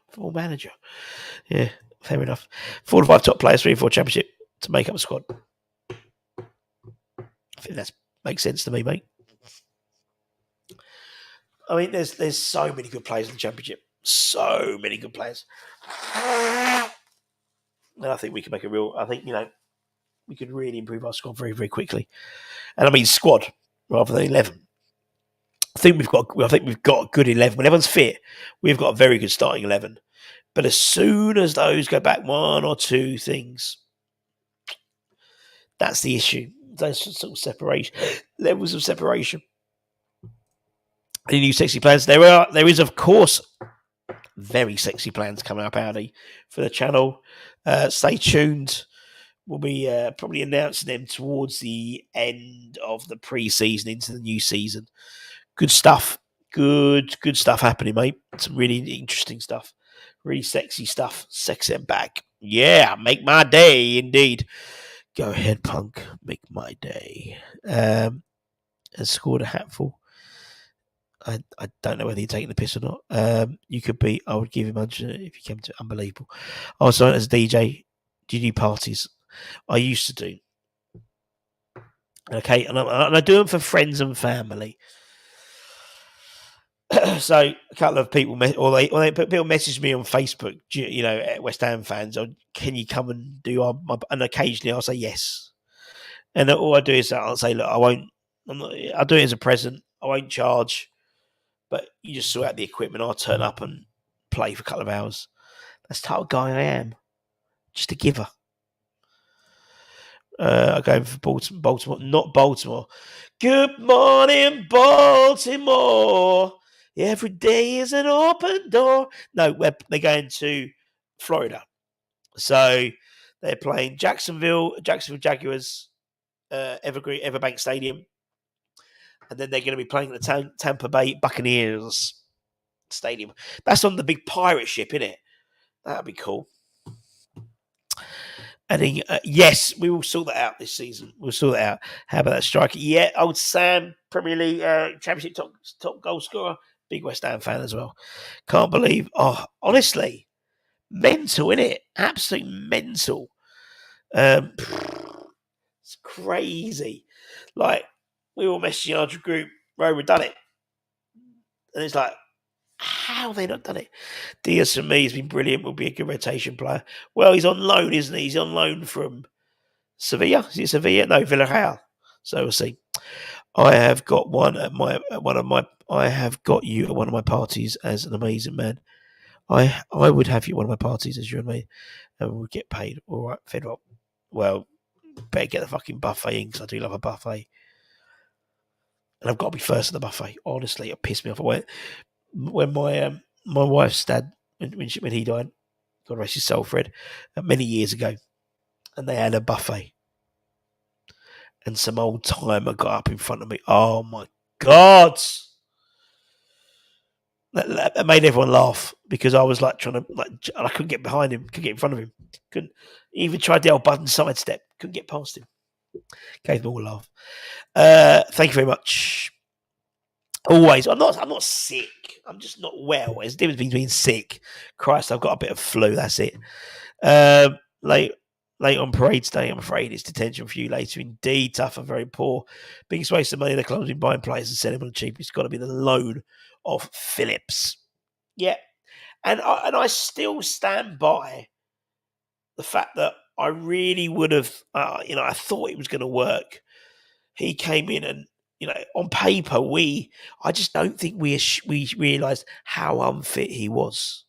Yeah, fair enough. 4 to 5 top players, 3 or 4 championship to make up a squad. I think that makes sense to me, mate. I mean, there's so many good players in the championship. So many good players. And I think we can make we could really improve our squad very, very quickly. And I mean squad rather than 11. I think we've got a good 11. When everyone's fit, we've got a very good starting 11. But as soon as those go back 1 or 2 things, that's the issue. Those sort of separation, levels of separation. Any new sexy plans? There is, of course, very sexy plans coming up, Audi, for the channel. Stay tuned. We'll be probably announcing them towards the end of the pre-season into the new season. Good stuff. Good stuff happening, mate. Some really interesting stuff. Really sexy stuff. Sex and back. Yeah, make my day, indeed. Go ahead, Punk. Make my day. And scored a hatful. I don't know whether you're taking the piss or not. You could be. I would give him 100 if you came to. Unbelievable. Also, as a DJ, do you do parties? I used to do. Okay, and I do them for friends and family. So a couple of people, people message me on Facebook, you know, West Ham fans, or can you come and do and occasionally I'll say yes. And all I do is I'll say, look, I'll do it as a present. I won't charge, but you just sort out the equipment. I'll turn up and play for a couple of hours. That's the type of guy I am. Just a giver. I'm going for Baltimore, not Baltimore. Good morning, Baltimore. Every day is an open door. No, they're going to Florida. So they're playing Jacksonville Jaguars, Everbank Stadium. And then they're going to be playing the Tampa Bay Buccaneers Stadium. That's on the big pirate ship, isn't it? That'd be cool. And then, yes, we will sort that out this season. We'll sort that out. How about that striker? Yeah, old Sam, Premier League Championship top goal scorer. Big West Ham fan as well. Can't believe. Oh, honestly, mental, innit? Absolutely mental. It's crazy. Like, we all messaging our group, Roma done it. And it's like, how have they not done it? Diaz for me has been brilliant. Will be a good rotation player. Well, he's on loan, isn't he? He's on loan from Sevilla. Is it Sevilla? No, Villarreal. So we'll see. I have got I have got you at one of my parties as an amazing man. I would have you at one of my parties as you're amazing, and we'll get paid. All right, Federal. Well, better get the fucking buffet in because I do love a buffet, and I've got to be first at the buffet. Honestly, it pissed me off. When my wife's dad, when he died, God rest his soul, Fred, many years ago, and they had a buffet, and some old timer got up in front of me. Oh my God! That made everyone laugh because I was like trying to I couldn't get behind him, couldn't get in front of him, couldn't even tried the old button sidestep, couldn't get past him. Gave them all a laugh. Thank you very much. Always, I'm not sick. I'm just not well. There's a difference between being sick. Christ, I've got a bit of flu. That's it. Late on parade day, I'm afraid it's detention for you later. Indeed, tough and very poor. Biggest waste of money the club's been buying players and selling them on the cheap. It's got to be the loan of Phillips. Yeah, and I still stand by the fact that I really would have, I thought it was going to work. He came in and, on paper, I just don't think we realised how unfit he was.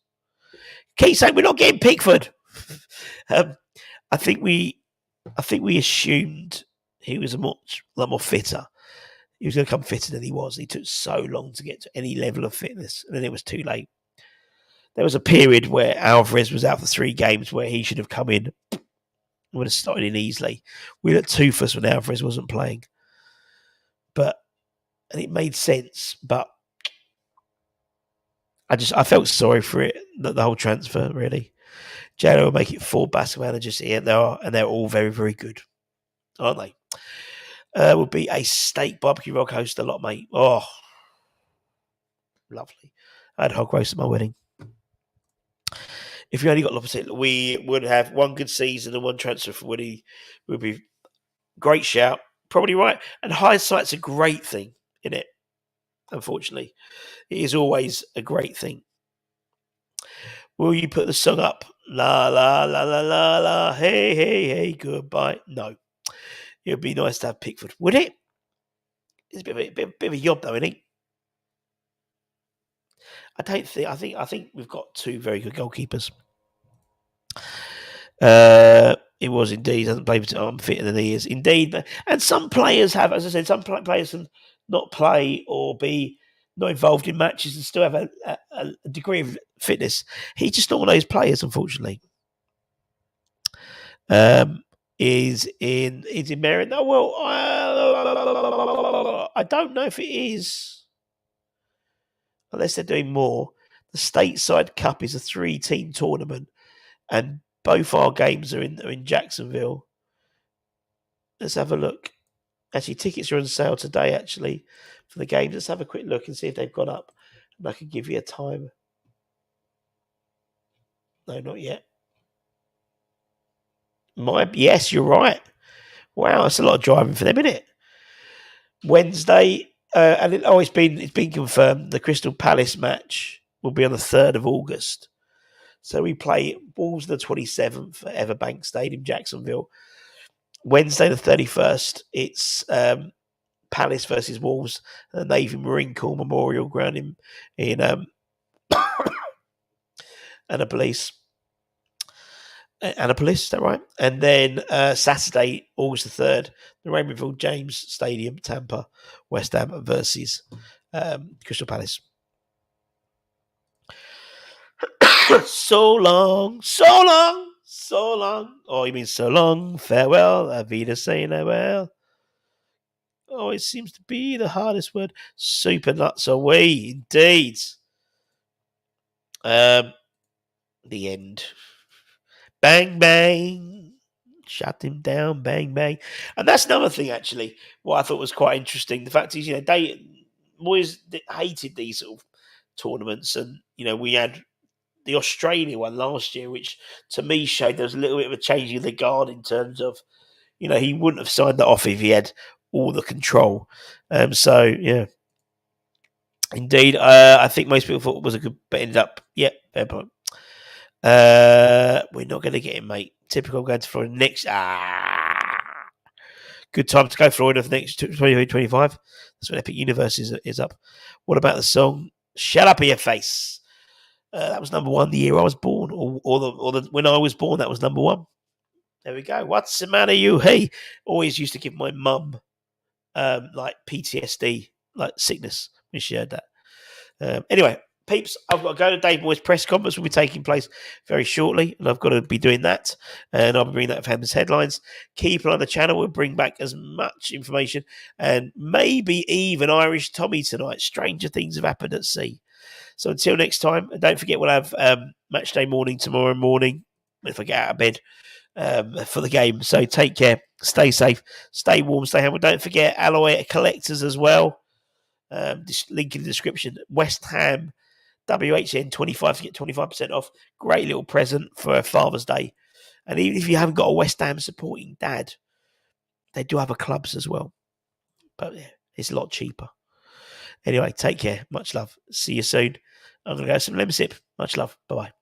Keep saying we're not getting Pickford. um, I think we assumed he was a lot more fitter. He was going to come fitter than he was. He took so long to get to any level of fitness, and then it was too late. There was a period where Alvarez was out for 3 games where he should have come in, would have started in easily. We looked toothless when Alvarez wasn't playing, and it made sense. But I felt sorry for it, the whole transfer really. JLo will make it 4 Basque managers here, and they're all very, very good, aren't they? Would be a steak barbecue rock host a lot, mate. Oh, lovely. I had hog roast at my wedding. If you only got Lopetegui, we would have 1 good season and 1 transfer for Woody. Would be great shout. Probably right. And hindsight's a great thing, isn't it? Unfortunately, it is always a great thing. Will you put the song up? La la la la la la. Hey hey hey. Goodbye. No. It would be nice to have Pickford, would it? It's a bit of a yob, though, isn't it? I don't think. I think we've got 2 very good goalkeepers. It was indeed. Hasn't played for fitter than he is. Indeed. And some players have, as I said, some players can not play or be not involved in matches and still have a degree of fitness. He's just not one of those players, unfortunately. Is in merit? No, well, I don't know if it is, unless they're doing more. The Stateside Cup is a 3-team tournament, and both our games are in Jacksonville. Let's have a look. Actually, tickets are on sale today, actually, for the games. Let's have a quick look and see if they've gone up. And I can give you a time. No, not yet. Yes, you're right. Wow, that's a lot of driving for them, isn't it? Wednesday, and it's been confirmed. The Crystal Palace match will be on the 3rd of August. So we play Wolves the 27th at Everbank Stadium, Jacksonville. Wednesday the 31st, it's Palace versus Wolves at the Navy Marine Corps Memorial Ground in Annapolis. Annapolis, is that right? And then Saturday, August the 3rd, the Raymondville James Stadium, Tampa, West Ham versus Crystal Palace. So long, so long, so long. Oh, you mean so long, farewell, Avida saying farewell. Oh, it seems to be the hardest word. Super nuts away, indeed. The end. Bang, bang. Shut him down, bang, bang. And that's another thing, actually, what I thought was quite interesting. The fact is, Moyes hated these sort of tournaments. And, we had the Australia one last year, which to me showed there was a little bit of a changing of the guard in terms of, he wouldn't have signed that off if he had all the control. So, yeah. Indeed, I think most people thought it was a good, but ended up, fair point. We're not going to get him, mate. Typical going to Florida next. Good time to go Florida for the next 2025. That's when Epic Universe is up. What about the song "Shut Up in Your Face"? That was number 1 the year I was born, or when I was born. That was number 1. There we go. What's the matter, you? Hey, always used to give my mum like PTSD, like sickness when she heard that. Anyway. Peeps, I've got to go. Dave Moyes press conference will be taking place very shortly, and I've got to be doing that. And I'll be bringing that Famous Headlines. Keep an eye on the channel. We'll bring back as much information and maybe even Irish Tommy tonight. Stranger things have happened at sea. So until next time, and don't forget we'll have match day morning tomorrow morning if I get out of bed for the game. So take care, stay safe, stay warm, stay humble. Don't forget Alloy Collectors as well. This link in the description. West Ham. WHN 25 to get 25% off. Great little present for Father's Day. And even if you haven't got a West Ham supporting dad, they do have a clubs as well. But yeah, it's a lot cheaper. Anyway, take care. Much love. See you soon. I'm going to go some lemon sip. Much love. Bye bye.